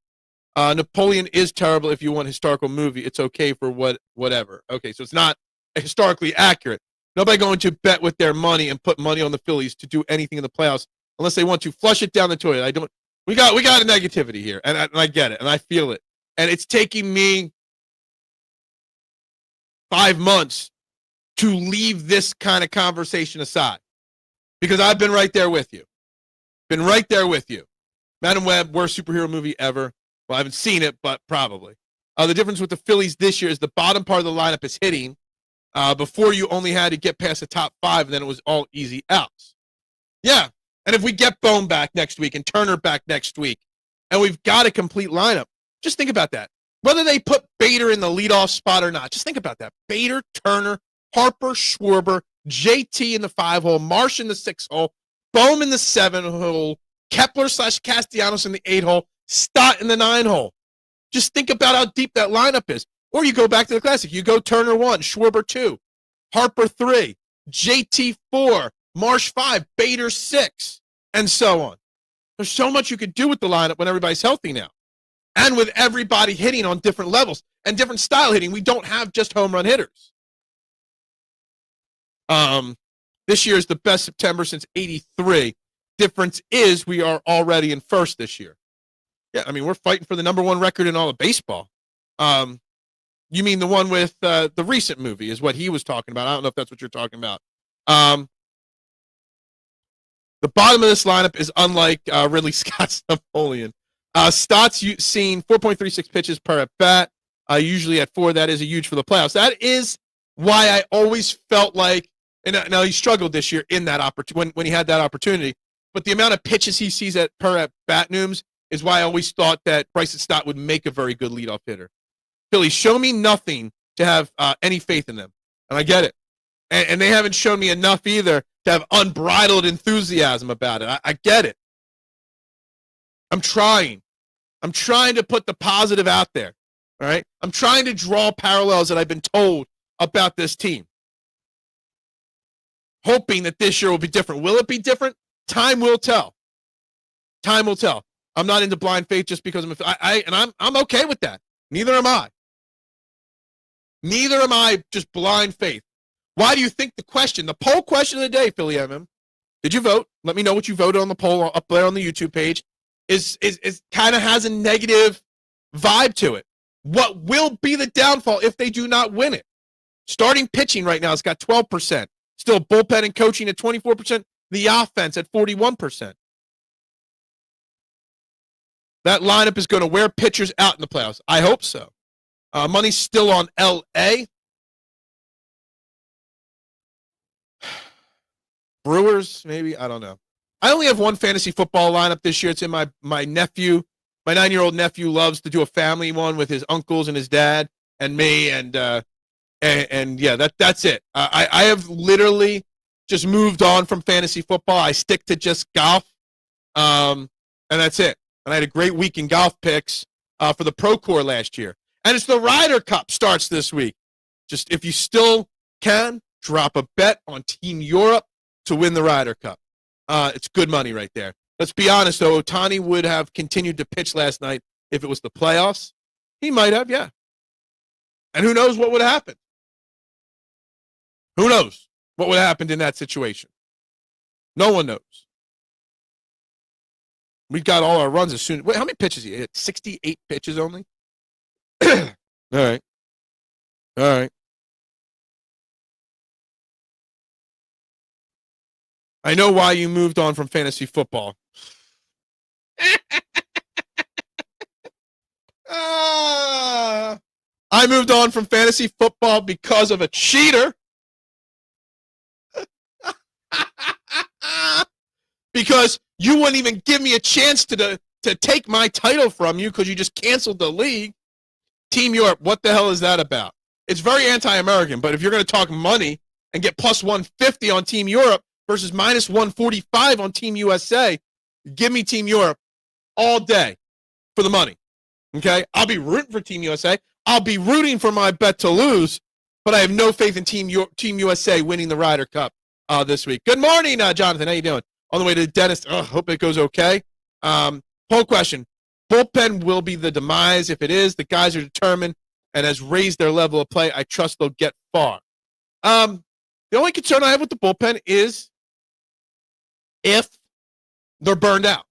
Napoleon is terrible if you want a historical movie. It's okay for whatever. Okay, so it's not historically accurate. Nobody going to bet with their money and put money on the Phillies to do anything in the playoffs unless they want to flush it down the toilet. We got a negativity here, and I get it, and I feel it. And it's taking me 5 months to leave this kind of conversation aside because I've been right there with you. Been right there with you. Madam Web, worst superhero movie ever. Well, I haven't seen it, but probably. The difference with the Phillies this year is the bottom part of the lineup is hitting. Before you only had to get past the top 5, and then it was all easy outs. Yeah, and if we get Bone back next week and Turner back next week, and we've got a complete lineup, just think about that. Whether they put Bader in the leadoff spot or not, just think about that. Bader, Turner, Harper, Schwarber, JT in the 5-hole, Marsh in the 6-hole, Bohm in the 7-hole, Kepler/Castellanos in the 8-hole, Stott in the 9-hole. Just think about how deep that lineup is. Or you go back to the classic. You go Turner 1, Schwarber 2, Harper 3, JT 4, Marsh 5, Bader 6, and so on. There's so much you could do with the lineup when everybody's healthy now. And with everybody hitting on different levels and different style hitting. We don't have just home run hitters. This year is the best September since '83. Difference is we are already in first this year. Yeah, I mean, we're fighting for the #1 record in all of baseball. You mean the one with the recent movie is what he was talking about. I don't know if that's what you're talking about. The bottom of this lineup is unlike Ridley Scott's Napoleon. Stott's seen 4.36 pitches per at bat. Usually at 4, that is a huge for the playoffs. That is why I always felt like, and now he struggled this year in that opportunity when he had that opportunity. But the amount of pitches he sees per at bat nooms is why I always thought that Bryson Stott would make a very good leadoff hitter. Phillies, show me nothing to have any faith in them, and I get it. And they haven't shown me enough either to have unbridled enthusiasm about it. I get it. I'm trying. I'm trying to put the positive out there. All right? I'm trying to draw parallels that I've been told about this team. Hoping that this year will be different. Will it be different? Time will tell. Time will tell. I'm not into blind faith just because I'm okay with that. Neither am I. Neither am I just blind faith. Why do you think the poll question of the day, Philly MM, did you vote? Let me know what you voted on the poll up there on the YouTube page. Is kind of has a negative vibe to it. What will be the downfall if they do not win it? Starting pitching right now has got 12%. Still bullpen and coaching at 24%. The offense at 41%. That lineup is going to wear pitchers out in the playoffs. I hope so. Money's still on L.A. Brewers, maybe. I don't know. I only have one fantasy football lineup this year. It's in my nephew. My 9-year-old nephew loves to do a family one with his uncles and his dad and me, and yeah, that's it. I have literally just moved on from fantasy football. I stick to just golf, and that's it. And I had a great week in golf picks for the Pro Tour last year. And it's the Ryder Cup starts this week. Just if you still can, drop a bet on Team Europe to win the Ryder Cup. It's good money right there. Let's be honest, though. Ohtani would have continued to pitch last night if it was the playoffs. He might have, yeah. And who knows what would have happened? Who knows what would have happened in that situation? No one knows. We got all our runs as soon. Wait, how many pitches he hit? 68 pitches only? All right. All right. I know why you moved on from fantasy football. I moved on from fantasy football because of a cheater. Because you wouldn't even give me a chance to take my title from you because you just canceled the league. Team Europe, what the hell is that about? It's very anti-American, but if you're going to talk money and get plus 150 on Team Europe versus minus 145 on Team USA, give me Team Europe all day for the money. Okay? I'll be rooting for Team USA. I'll be rooting for my bet to lose, but I have no faith in Team USA winning the Ryder Cup this week. Good morning, Jonathan. How you doing? On the way to the dentist. Hope it goes okay. Poll question. Bullpen will be the demise. If it is, the guys are determined and has raised their level of play. I trust they'll get far. The only concern I have with the bullpen is if they're burned out.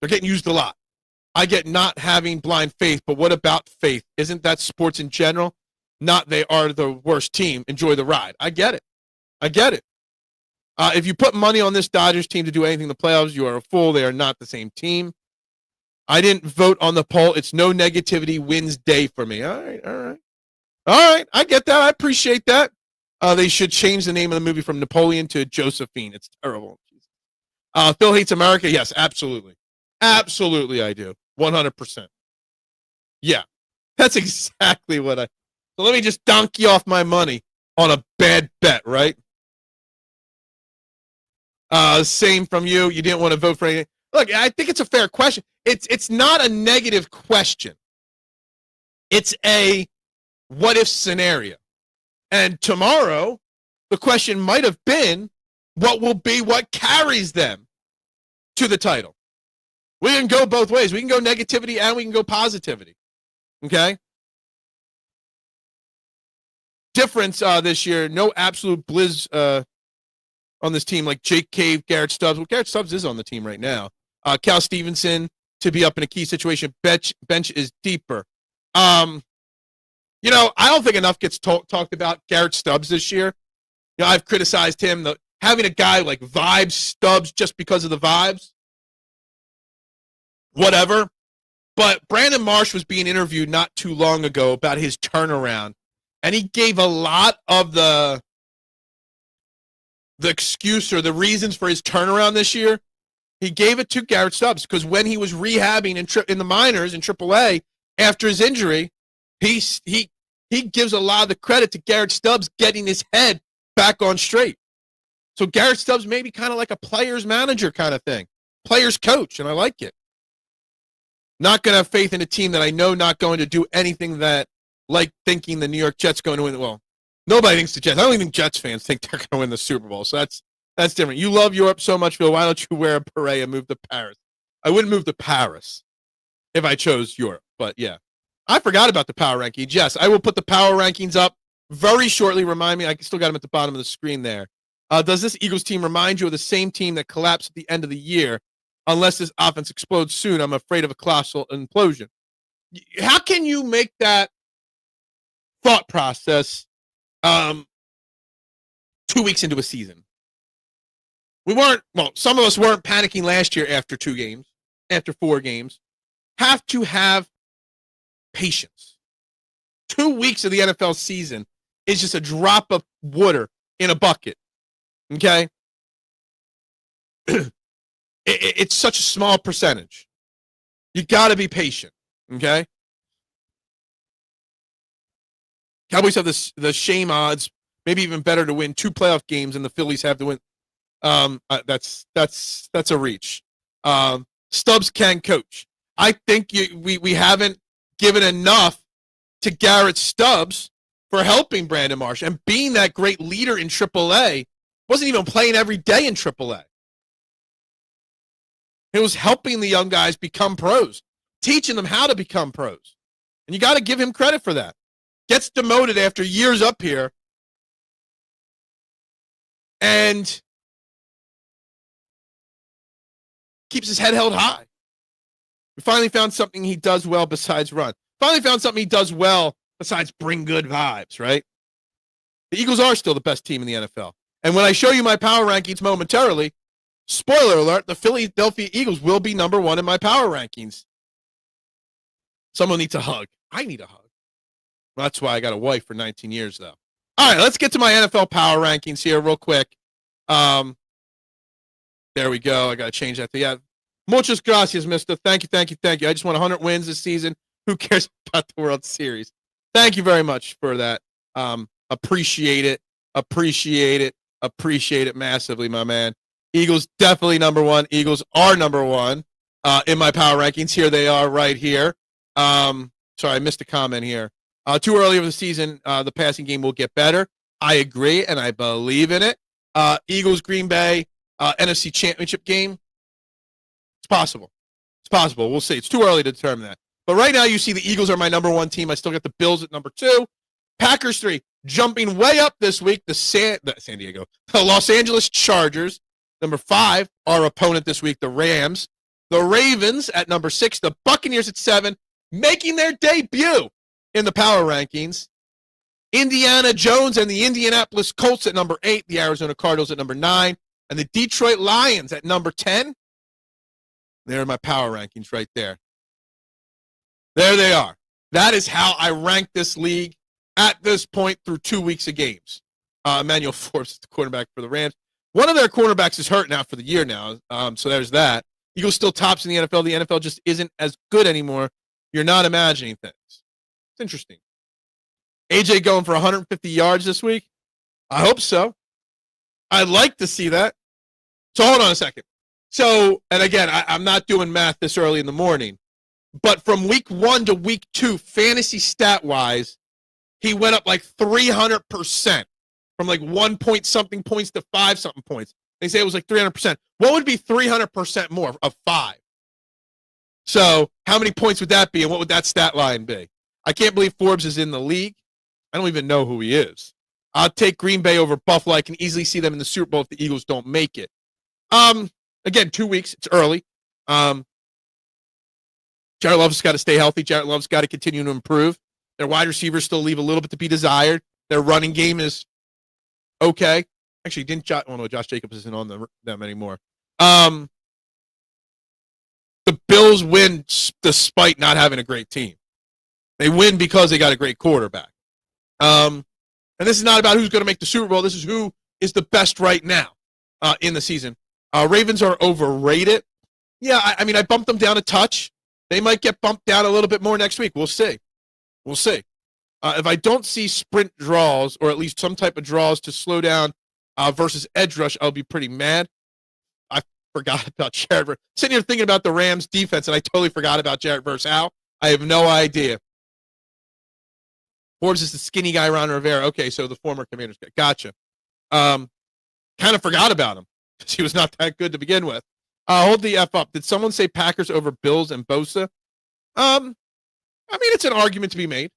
They're getting used a lot. I get not having blind faith, but what about faith? Isn't that sports in general? Not they are the worst team. Enjoy the ride. I get it. If you put money on this Dodgers team to do anything in the playoffs, you are a fool. They are not the same team. I didn't vote on the poll. It's no negativity wins day for me. All right. I get that. I appreciate that. They should change the name of the movie from Napoleon to Josephine. It's terrible. Phil hates America. Yes, absolutely. Absolutely, I do. 100%. Yeah, that's exactly what I. So let me just donkey off my money on a bad bet, right? Same from you. You didn't want to vote for anything. Look, I think it's a fair question. It's not a negative question. It's a what if scenario. And tomorrow, the question might have been, what will be what carries them to the title? We can go both ways. We can go negativity and we can go positivity. Okay? Difference this year, no absolute blizz on this team like Jake Cave, Garrett Stubbs. Well, Garrett Stubbs is on the team right now. Cal Stevenson to be up in a key situation. Bench is deeper. I don't think enough gets talked about Garrett Stubbs this year. I've criticized him. Having a guy like Vibes Stubbs just because of the vibes. Whatever. But Brandon Marsh was being interviewed not too long ago about his turnaround. And he gave a lot of the excuse or the reasons for his turnaround this year. He gave it to Garrett Stubbs because when he was rehabbing in the minors in AAA after his injury, he gives a lot of the credit to Garrett Stubbs getting his head back on straight. So Garrett Stubbs may be kind of like a player's manager kind of thing, player's coach, and I like it. Not going to have faith in a team that I know not going to do anything that, like thinking the New York Jets going to win. Well, nobody thinks the Jets. I don't even think Jets fans think they're going to win the Super Bowl. So that's different. You love Europe so much, Phil. Why don't you wear a beret and move to Paris? I wouldn't move to Paris if I chose Europe. But, yeah. I forgot about the power rankings. Yes, I will put the power rankings up very shortly. Remind me. I still got them at the bottom of the screen there. Does this Eagles team remind you of the same team that collapsed at the end of the year? Unless this offense explodes soon, I'm afraid of a colossal implosion. How can you make that thought process 2 weeks into a season? Some of us weren't panicking last year after 4 games. Have to have patience. 2 weeks of the NFL season is just a drop of water in a bucket. Okay? It's such a small percentage. You got to be patient, okay? Cowboys have the shame odds, maybe even better to win 2 playoff games than the Phillies have to win. That's a reach. Stubbs can coach. I think we haven't given enough to Garrett Stubbs for helping Brandon Marsh and being that great leader in AAA. Wasn't even playing every day in AAA. It was helping the young guys become pros, teaching them how to become pros. And you got to give him credit for that. Gets demoted after years up here. And keeps his head held high. We finally found something he does well besides run. Finally found something he does well besides bring good vibes, right? The Eagles are still the best team in the NFL. And when I show you my power rankings momentarily, spoiler alert, the Philadelphia Eagles will be number 1 in my power rankings. Someone needs a hug. I need a hug. Well, that's why I got a wife for 19 years, though. All right, let's get to my NFL power rankings here real quick. There we go. I got to change that to, yeah. Muchas gracias, mister. Thank you. I just want 100 wins this season. Who cares about the World Series? Thank you very much for that. Appreciate it massively, my man. Eagles definitely number 1. Eagles are number 1 in my power rankings. Here they are right here. Sorry, I missed a comment here. Too early of the season, the passing game will get better. I agree, and I believe in it. Eagles, Green Bay, NFC Championship game. It's possible. We'll see. It's too early to determine that. But right now, you see the Eagles are my number 1 team. I still got the Bills at number 2. Packers 3, jumping way up this week. The Los Angeles Chargers. Number 5, our opponent this week, the Rams. The Ravens at number 6. The Buccaneers at 7, making their debut in the power rankings. Indiana Jones and the Indianapolis Colts at number 8. The Arizona Cardinals at number 9. And the Detroit Lions at number 10. They're my power rankings right there. There they are. That is how I rank this league at this point through 2 weeks of games. Emmanuel Forbes is the quarterback for the Rams. One of their cornerbacks is hurt now for the year now, so there's that. Eagles still tops in the NFL. The NFL just isn't as good anymore. You're not imagining things. It's interesting. AJ going for 150 yards this week? I hope so. I'd like to see that. So hold on a second. So, and again, I'm not doing math this early in the morning, but from week 1 to week 2, fantasy stat-wise, he went up like 300%. From like 1 point something points to 5 something points. They say it was like 300%. What would be 300% more of 5? So how many points would that be, and what would that stat line be? I can't believe Forbes is in the league. I don't even know who he is. I'll take Green Bay over Buffalo. I can easily see them in the Super Bowl if the Eagles don't make it. Again, 2 weeks. It's early. Jared Love's got to stay healthy. Jared Love's got to continue to improve. Their wide receivers still leave a little bit to be desired. Their running game is okay. Actually, Josh Jacobs isn't on them anymore. The Bills win despite not having a great team. They win because they got a great quarterback. And this is not about who's going to make the Super Bowl. This is who is the best right now in the season. Ravens are overrated. Yeah, I mean, I bumped them down a touch. They might get bumped down a little bit more next week. We'll see. If I don't see sprint draws, or at least some type of draws to slow down versus edge rush, I'll be pretty mad. I forgot about Jared. Sitting here thinking about the Rams defense, and I totally forgot about Jared versus Al. I have no idea. Forbes is the skinny guy, Ron Rivera. Okay, so the former Commanders guy. Gotcha. Kind of forgot about him because he was not that good to begin with. Hold the F up. Did someone say Packers over Bills and Bosa? I mean, it's an argument to be made.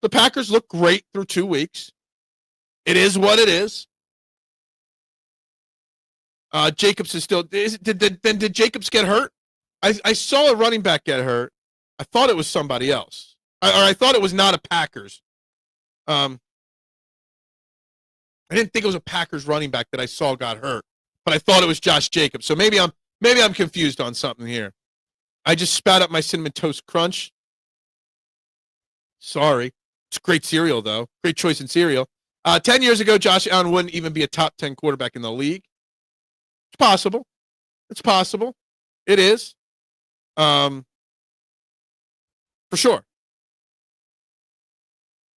The Packers look great through 2 weeks. It is what it is. Jacobs is still. Did Jacobs get hurt? I saw a running back get hurt. I thought it was somebody else. I thought it was not a Packers. I didn't think it was a Packers running back that I saw got hurt, but I thought it was Josh Jacobs. So maybe I'm confused on something here. I just spat up my Cinnamon Toast Crunch. Sorry. It's great cereal, though. Great choice in cereal. 10 years ago, Josh Allen wouldn't even be a top 10 quarterback in the league. It's possible. It's possible. It is. For sure.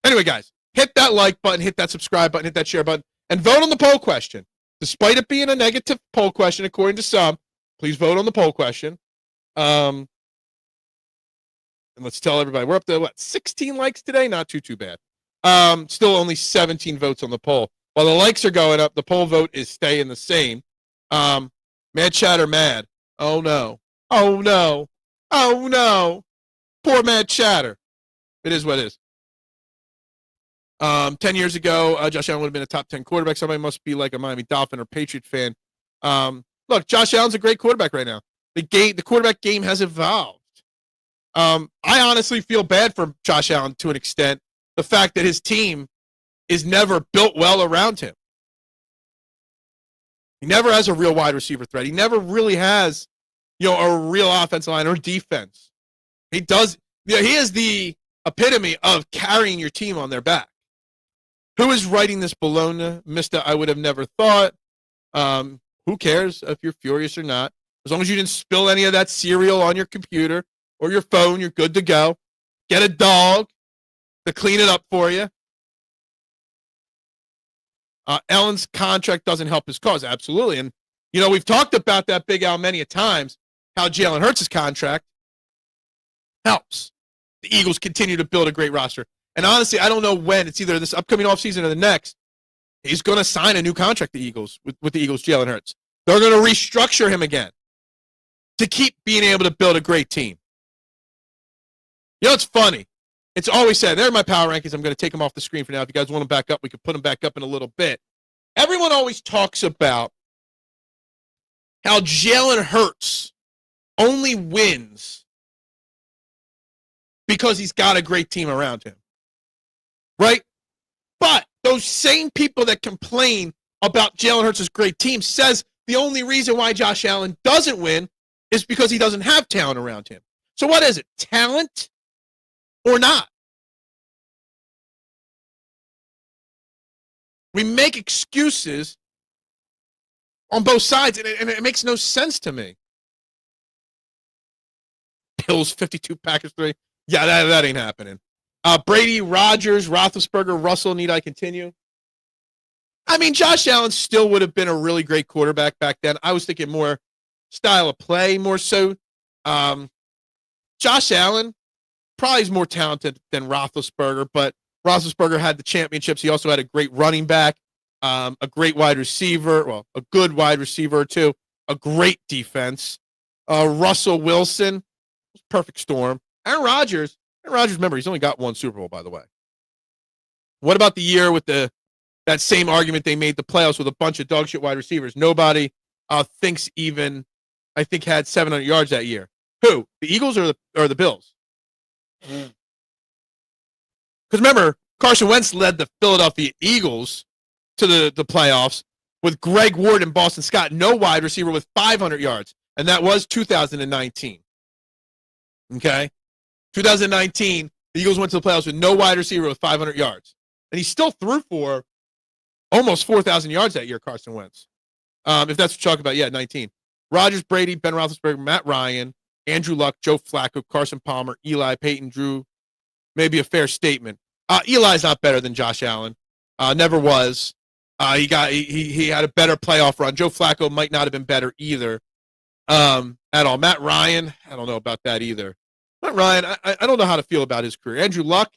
Anyway, guys, hit that like button, hit that subscribe button, hit that share button, and vote on the poll question. Despite it being a negative poll question, according to some, please vote on the poll question. And let's tell everybody, we're up to, 16 likes today? Not too bad. Still only 17 votes on the poll. While the likes are going up, the poll vote is staying the same. Mad Chatter mad. Oh, no. Oh, no. Oh, no. Poor Mad Chatter. It is what it is. 10 years ago, Josh Allen would have been a top 10 quarterback. Somebody must be like a Miami Dolphin or Patriot fan. Look, Josh Allen's a great quarterback right now. The quarterback game has evolved. I honestly feel bad for Josh Allen to an extent. The fact that his team is never built well around him. He never has a real wide receiver threat. He never really has, a real offensive line or defense. He does. He is the epitome of carrying your team on their back. Who is writing this Bologna? Mr. I would have never thought. Who cares if you're furious or not? As long as you didn't spill any of that cereal on your computer or your phone, you're good to go. Get a dog to clean it up for you. Allen's contract doesn't help his cause. Absolutely. And, we've talked about that, Big Al, many a times, how Jalen Hurts' contract helps the Eagles continue to build a great roster. And honestly, I don't know when. It's either this upcoming offseason or the next. He's going to sign a new contract, the Eagles, with the Eagles, Jalen Hurts. They're going to restructure him again to keep being able to build a great team. It's funny. It's always said, there are my power rankings. I'm going to take them off the screen for now. If you guys want them back up, we can put them back up in a little bit. Everyone always talks about how Jalen Hurts only wins because he's got a great team around him. Right? But those same people that complain about Jalen Hurts' great team says the only reason why Josh Allen doesn't win is because he doesn't have talent around him. So what is it? Talent or not? We make excuses on both sides, and it makes no sense to me. Bills 52, Packers 3. Yeah, that ain't happening. Brady, Rodgers, Roethlisberger, Russell, need I continue? I mean, Josh Allen still would have been a really great quarterback back then. I was thinking more style of play, more so. Josh Allen probably is more talented than Roethlisberger, but Roethlisberger had the championships. He also had a great running back, a great wide receiver, well, a good wide receiver or two, a great defense. Russell Wilson, perfect storm. Aaron Rodgers, remember, he's only got one Super Bowl, by the way. What about the year with that same argument they made the playoffs with a bunch of dog shit wide receivers? Nobody thinks even, I think, had 700 yards that year. Who? The Eagles or the Bills? Because remember, Carson Wentz led the Philadelphia Eagles to the playoffs with Greg Ward and Boston Scott, no wide receiver with 500 yards. And that was 2019. Okay? 2019, the Eagles went to the playoffs with no wide receiver with 500 yards. And he still threw for almost 4,000 yards that year, Carson Wentz. If that's what you're talking about, yeah, 19. Rodgers, Brady, Ben Roethlisberger, Matt Ryan, Andrew Luck, Joe Flacco, Carson Palmer, Eli, Peyton, Drew. Maybe a fair statement. Eli's not better than Josh Allen. Never was. He had a better playoff run. Joe Flacco might not have been better either at all. Matt Ryan, I don't know about that either. Matt Ryan, I don't know how to feel about his career. Andrew Luck,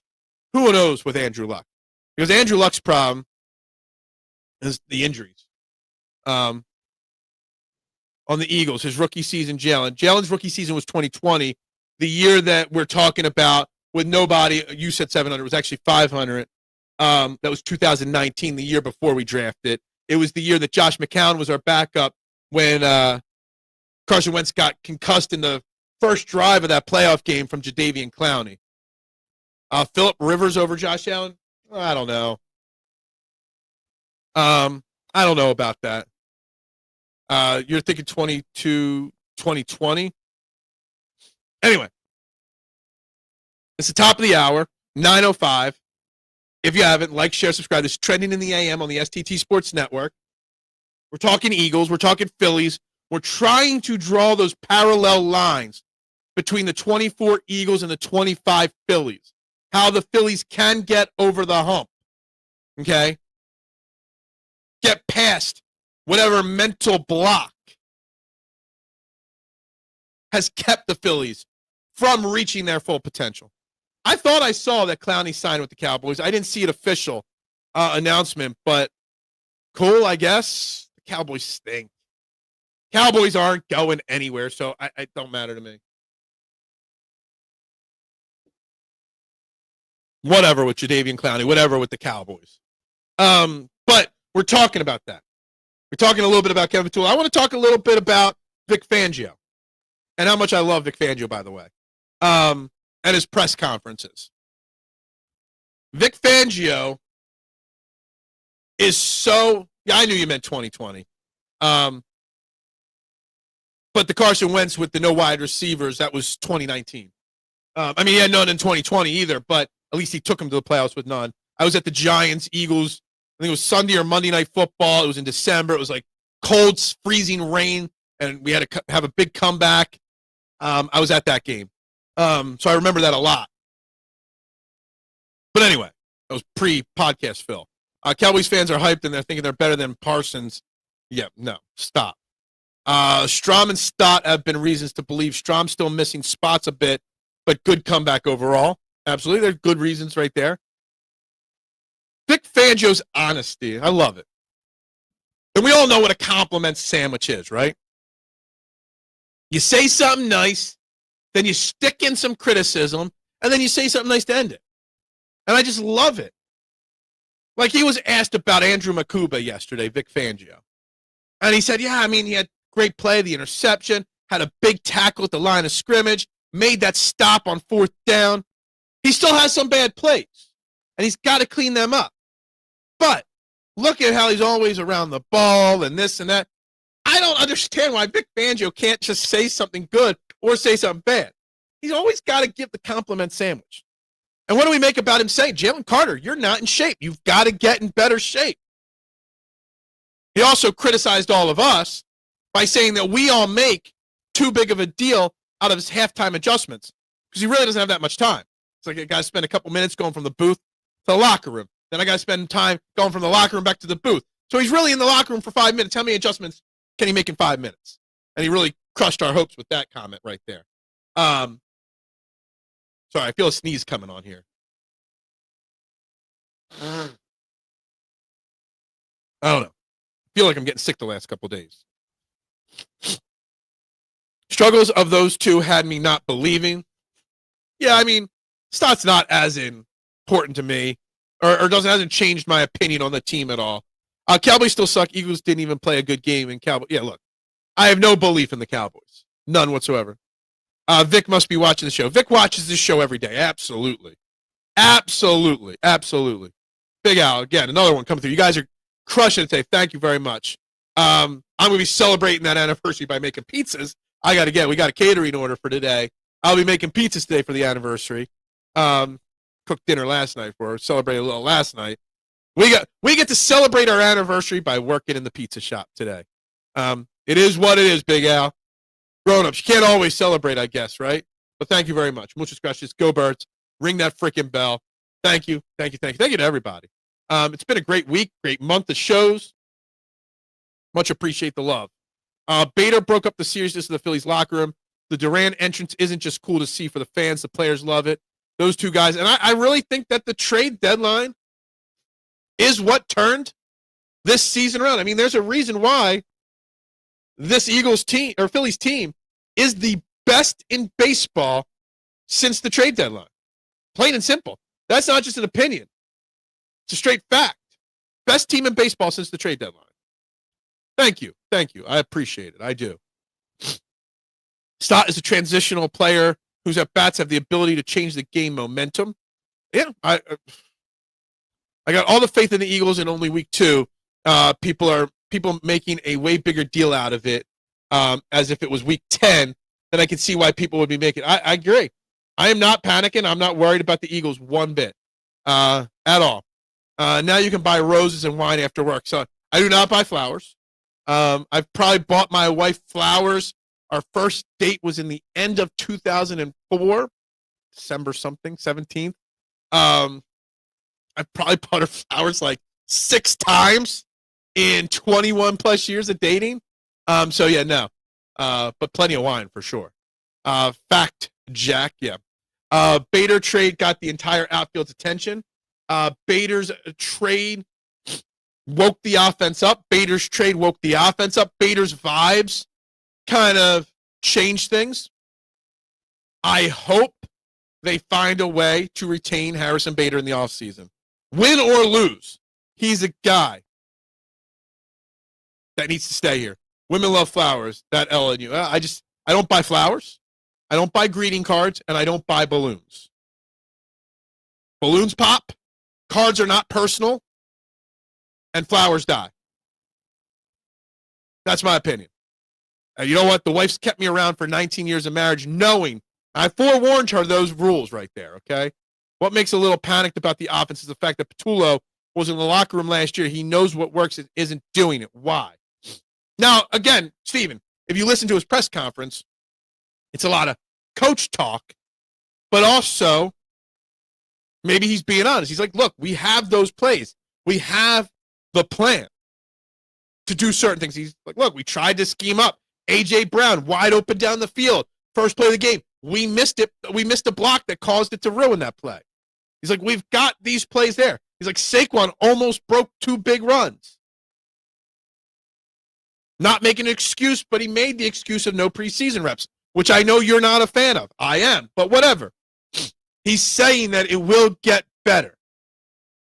who knows with Andrew Luck? Because Andrew Luck's problem is the injuries. On the Eagles, his rookie season, Jalen's rookie season was 2020. The year that we're talking about with nobody, you said 700, was actually 500. That was 2019, the year before we drafted. It was the year that Josh McCown was our backup when Carson Wentz got concussed in the first drive of that playoff game from Jadeveon Clowney. Phillip Rivers over Josh Allen? I don't know. I don't know about that. You're thinking 2020. Anyway, it's the top of the hour, 9:05. If you haven't, like, share, subscribe. This is Trending in the AM on the STT Sports Network. We're talking Eagles. We're talking Phillies. We're trying to draw those parallel lines between the 24 Eagles and the 25 Phillies. How the Phillies can get over the hump. Okay? Get past whatever mental block has kept the Phillies from reaching their full potential. I thought I saw that Clowney signed with the Cowboys. I didn't see an official announcement, but cool, I guess. The Cowboys stink. Cowboys aren't going anywhere, so it don't matter to me. Whatever with Jadeveon Clowney, whatever with the Cowboys. But we're talking about that. We're talking a little bit about Kevin Patullo. I want to talk a little bit about Vic Fangio and how much I love Vic Fangio, by the way, and his press conferences. Vic Fangio is so – yeah, I knew you meant 2020. But the Carson Wentz with the no wide receivers, that was 2019. I mean, he had none in 2020 either, but at least he took him to the playoffs with none. I was at the Giants, Eagles, I think it was Sunday or Monday Night Football. It was in December. It was like cold, freezing rain, and we had to have a big comeback. I was at that game. So I remember that a lot. But anyway, that was pre-podcast Phil. Cowboys fans are hyped, and they're thinking they're better than Parsons. Yeah, no, stop. Strom and Stott have been reasons to believe. Strom's still missing spots a bit, but good comeback overall. Absolutely, there's good reasons right there. Vic Fangio's honesty, I love it. And we all know what a compliment sandwich is, right? You say something nice, then you stick in some criticism, and then you say something nice to end it. And I just love it. Like he was asked about Andrew Makuba yesterday, Vic Fangio. And he said, yeah, I mean, he had great play, the interception, had a big tackle at the line of scrimmage, made that stop on 4th down. He still has some bad plays, and he's got to clean them up. But look at how he's always around the ball and this and that. I don't understand why Vic Fangio can't just say something good or say something bad. He's always got to give the compliment sandwich. And what do we make about him saying, Jalen Carter, you're not in shape. You've got to get in better shape. He also criticized all of us by saying that we all make too big of a deal out of his halftime adjustments because he really doesn't have that much time. It's like I got to spend a couple minutes going from the booth to the locker room. Then I got to spend time going from the locker room back to the booth. So he's really in the locker room for 5 minutes. How many adjustments can he make in 5 minutes? And he really crushed our hopes with that comment right there. Sorry, I feel a sneeze coming on here. I don't know. I feel like I'm getting sick the last couple of days. Struggles of those two had me not believing. Yeah, I mean, Stott's not as important to me, or hasn't changed my opinion on the team at all. Cowboys still suck. Eagles didn't even play a good game in Cowboys. Yeah, look, I have no belief in the Cowboys. None whatsoever. Vic must be watching the show. Vic watches this show every day. Absolutely. Absolutely. Absolutely. Big Al, again, another one coming through. You guys are crushing it today. Thank you very much. I'm going to be celebrating that anniversary by making pizzas. We got a catering order for today. I'll be making pizzas today for the anniversary. Cooked dinner last night for her. Celebrated a little last night. We get to celebrate our anniversary by working in the pizza shop today. It is what it is, Big Al. Grown-ups, you can't always celebrate, I guess, right? But thank you very much. Muchas gracias. Go Birds. Ring that freaking bell. Thank you. Thank you. Thank you. Thank you to everybody. It's been a great week, great month of shows. Much appreciate the love. Bader broke up the seriousness of the Phillies locker room. The Durant entrance isn't just cool to see for the fans. The players love it. Those two guys. And I really think that the trade deadline is what turned this season around. I mean, there's a reason why this Eagles team or Phillies team is the best in baseball since the trade deadline. Plain and simple. That's not just an opinion. It's a straight fact. Best team in baseball since the trade deadline. Thank you. Thank you. I appreciate it. I do. Stott is a transitional player whose at-bats have the ability to change the game momentum. Yeah, I got all the faith in the Eagles in only week 2. People making a way bigger deal out of it as if it was week 10, then I can see why people would be making it. I agree. I am not panicking. I'm not worried about the Eagles one bit at all. Now you can buy roses and wine after work. So I do not buy flowers. I've probably bought my wife flowers. Our first date was in the end of 2004, December something, 17th. I've probably bought her flowers like 6 times in 21 plus years of dating. So yeah, no. But plenty of wine for sure. Fact, Jack, yeah. Bader trade got the entire outfield's attention. Bader's trade woke the offense up. Bader's trade woke the offense up. Bader's vibes kind of changed things. I hope they find a way to retain Harrison Bader in the offseason. Win or lose, he's a guy that needs to stay here. Women love flowers, that LNU. I don't buy flowers. I don't buy greeting cards, and I don't buy balloons. Balloons pop, cards are not personal, and flowers die. That's my opinion. And you know what? The wife's kept me around for 19 years of marriage knowing I forewarned her those rules right there, okay? What makes a little panicked about the offense is the fact that Patullo was in the locker room last year. He knows what works and isn't doing it. Why? Now, again, Steven, if you listen to his press conference, it's a lot of coach talk, but also maybe he's being honest. He's like, look, we have those plays. We have the plan to do certain things. He's like, look, we tried to scheme up. A.J. Brown, wide open down the field. First play of the game. We missed it. We missed a block that caused it to ruin that play. He's like, we've got these plays there. He's like, Saquon almost broke 2 big runs. Not making an excuse, but he made the excuse of no preseason reps, which I know you're not a fan of. I am, but whatever. He's saying that it will get better,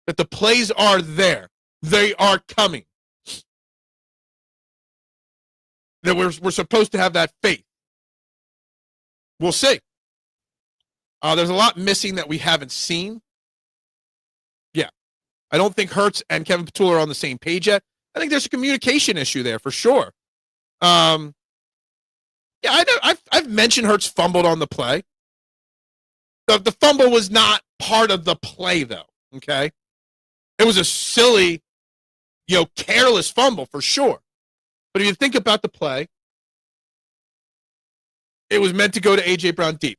that the plays are there. They are coming. That we're supposed to have that faith. We'll see. There's a lot missing that we haven't seen. Yeah. I don't think Hurts and Kevin Patullo are on the same page yet. I think there's a communication issue there for sure. Yeah, I've mentioned Hurts fumbled on the play. The fumble was not part of the play, though, okay? It was a silly, careless fumble for sure. But if you think about the play, it was meant to go to A.J. Brown deep.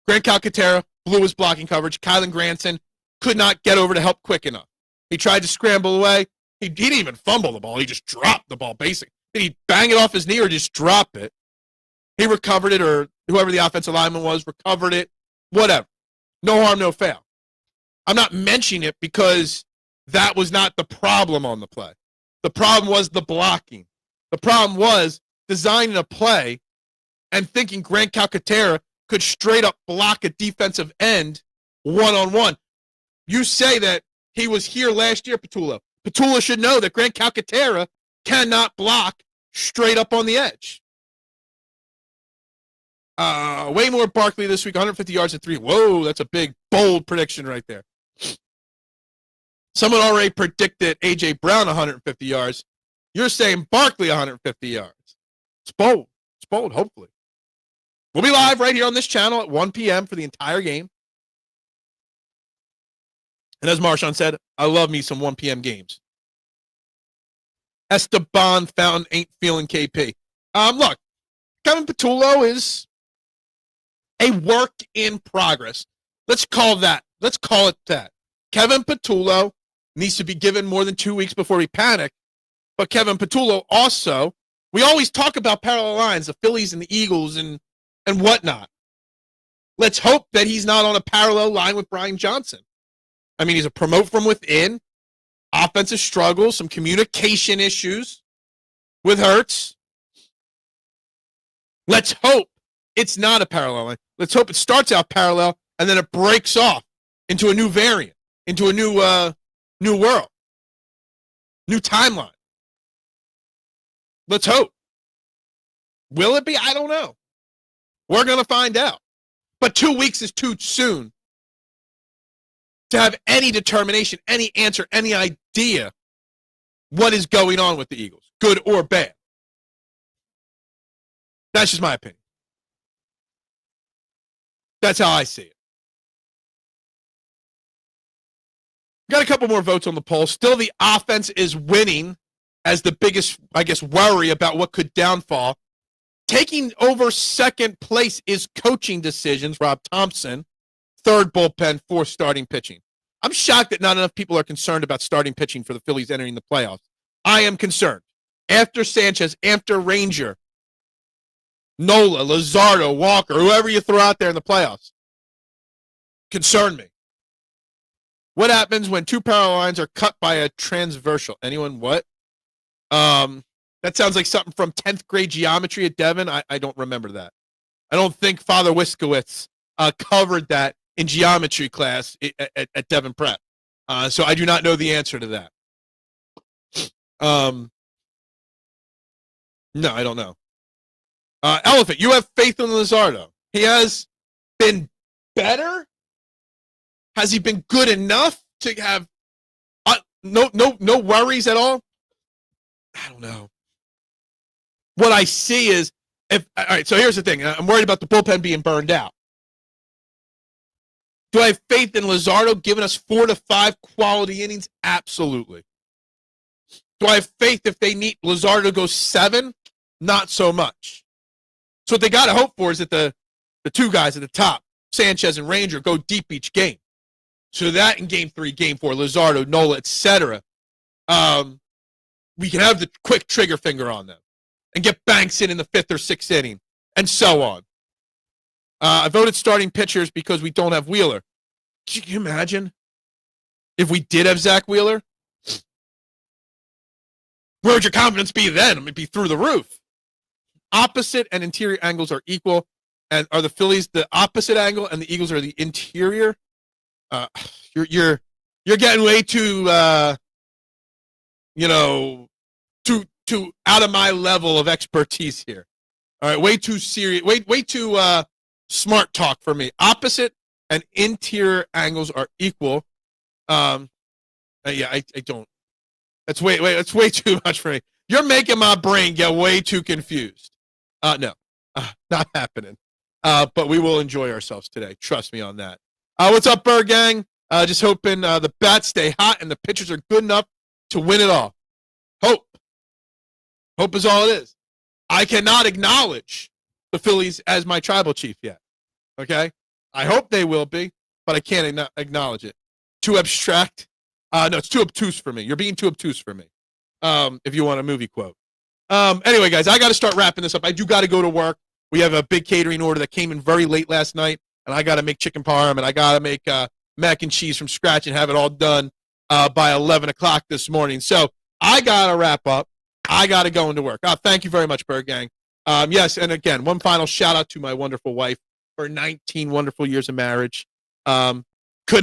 Grant Calcaterra blew his blocking coverage. Kylan Granson could not get over to help quick enough. He tried to scramble away. He didn't even fumble the ball. He just dropped the ball, basically. Did he bang it off his knee or just drop it? He recovered it, or whoever the offensive lineman was recovered it. Whatever. No harm, no foul. I'm not mentioning it because that was not the problem on the play. The problem was the blocking. The problem was designing a play and thinking Grant Calcaterra could straight up block a defensive end one-on-one. You say that he was here last year, Patullo. Patullo should know that Grant Calcaterra cannot block straight up on the edge. Way more Barkley this week, 150 yards at 3. Whoa, that's a big, bold prediction right there. Someone already predicted A.J. Brown 150 yards. You're saying Barkley 150 yards. It's bold. It's bold, hopefully. We'll be live right here on this channel at 1 p.m. for the entire game. And as Marshawn said, I love me some 1 p.m. games. Esteban Fountain ain't feeling KP. Look, Kevin Patullo is a work in progress. Let's call it that. Kevin Patullo needs to be given more than 2 weeks before we panic. But Kevin Patullo also, we always talk about parallel lines, the Phillies and the Eagles and whatnot. Let's hope that he's not on a parallel line with Brian Johnson. I mean, he's a promote from within, offensive struggles, some communication issues with Hurts. Let's hope it's not a parallel line. Let's hope it starts out parallel and then it breaks off into a new variant, into a new world, new timeline. Let's hope. Will it be? I don't know. We're going to find out. But 2 weeks is too soon to have any determination, any answer, any idea what is going on with the Eagles, good or bad. That's just my opinion. That's how I see it. Got a couple more votes on the poll. Still, the offense is winning as the biggest, I guess, worry about what could downfall. Taking over second place is coaching decisions, Rob Thompson. Third bullpen, fourth starting pitching. I'm shocked that not enough people are concerned about starting pitching for the Phillies entering the playoffs. I am concerned. After Sanchez, after Ranger, Nola, Luzardo, Walker, whoever you throw out there in the playoffs, concern me. What happens when two power lines are cut by a transversal? Anyone what? That sounds like something from 10th grade geometry at Devon. I don't remember that. I don't think Father Wiskowitz covered that in geometry class at Devon Prep. So I do not know the answer to that. No, I don't know. Elephant, you have faith in Luzardo. He has been better? Has he been good enough to have no worries at all? I don't know. What I see is, all right, so here's the thing. I'm worried about the bullpen being burned out. Do I have faith in Luzardo giving us 4 to 5 quality innings? Absolutely. Do I have faith if they need Luzardo to go 7? Not so much. So what they got to hope for is that the two guys at the top, Sanchez and Ranger, go deep each game. So that in game 3, game 4, Luzardo, Nola, etc., we can have the quick trigger finger on them and get Banks in the 5th or 6th inning, and so on. I voted starting pitchers because we don't have Wheeler. Can you imagine if we did have Zach Wheeler? Where would your confidence be then? It would be through the roof. Opposite and interior angles are equal, and are the Phillies the opposite angle and the Eagles are the interior? You're getting way too too out of my level of expertise here. All right, way too serious, way too smart talk for me. Opposite and interior angles are equal. I don't. That's way too much for me. You're making my brain get way too confused. No, not happening. But we will enjoy ourselves today. Trust me on that. What's up, Bird Gang? Just hoping the bats stay hot and the pitchers are good enough to win it all. Hope is all it is. I cannot acknowledge the Phillies as my tribal chief yet. Okay? I hope they will be, but I can't acknowledge it. Too abstract? No, it's too obtuse for me. You're being too obtuse for me, if you want a movie quote. Anyway, guys, I got to start wrapping this up. I do got to go to work. We have a big catering order that came in very late last night, and I got to make chicken parm, and I got to make mac and cheese from scratch and have it all done by 11 o'clock this morning. So I got to wrap up. I got to go into work. Thank you very much, Bird Gang. Yes, and again, one final shout-out to my wonderful wife for 19 wonderful years of marriage. Couldn't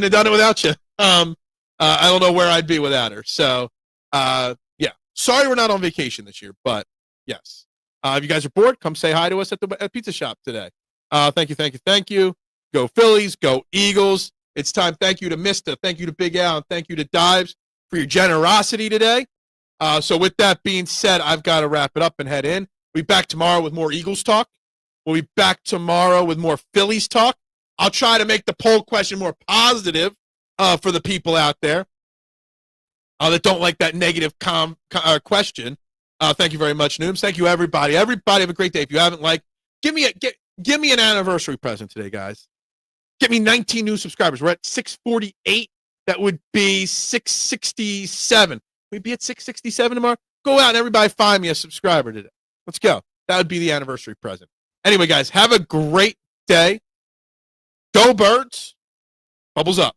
have done it without you. I don't know where I'd be without her. So, yeah. Sorry we're not on vacation this year, but yes. If you guys are bored, come say hi to us at the pizza shop today. Thank you. Go Phillies. Go Eagles. It's time. Thank you to Mista. Thank you to Big Al. And thank you to Dives for your generosity today. So with that being said, I've got to wrap it up and head in. We'll be back tomorrow with more Eagles talk. We'll be back tomorrow with more Phillies talk. I'll try to make the poll question more positive for the people out there that don't like that negative question. Thank you very much, Nooms. Thank you, everybody. Everybody have a great day. If you haven't liked, give me an anniversary present today, guys. Get me 19 new subscribers. We're at 648. That would be 667. We'd be at 667 tomorrow. Go out and everybody find me a subscriber today. Let's go. That would be the anniversary present. Anyway, guys, have a great day. Go Birds. Bubbles up.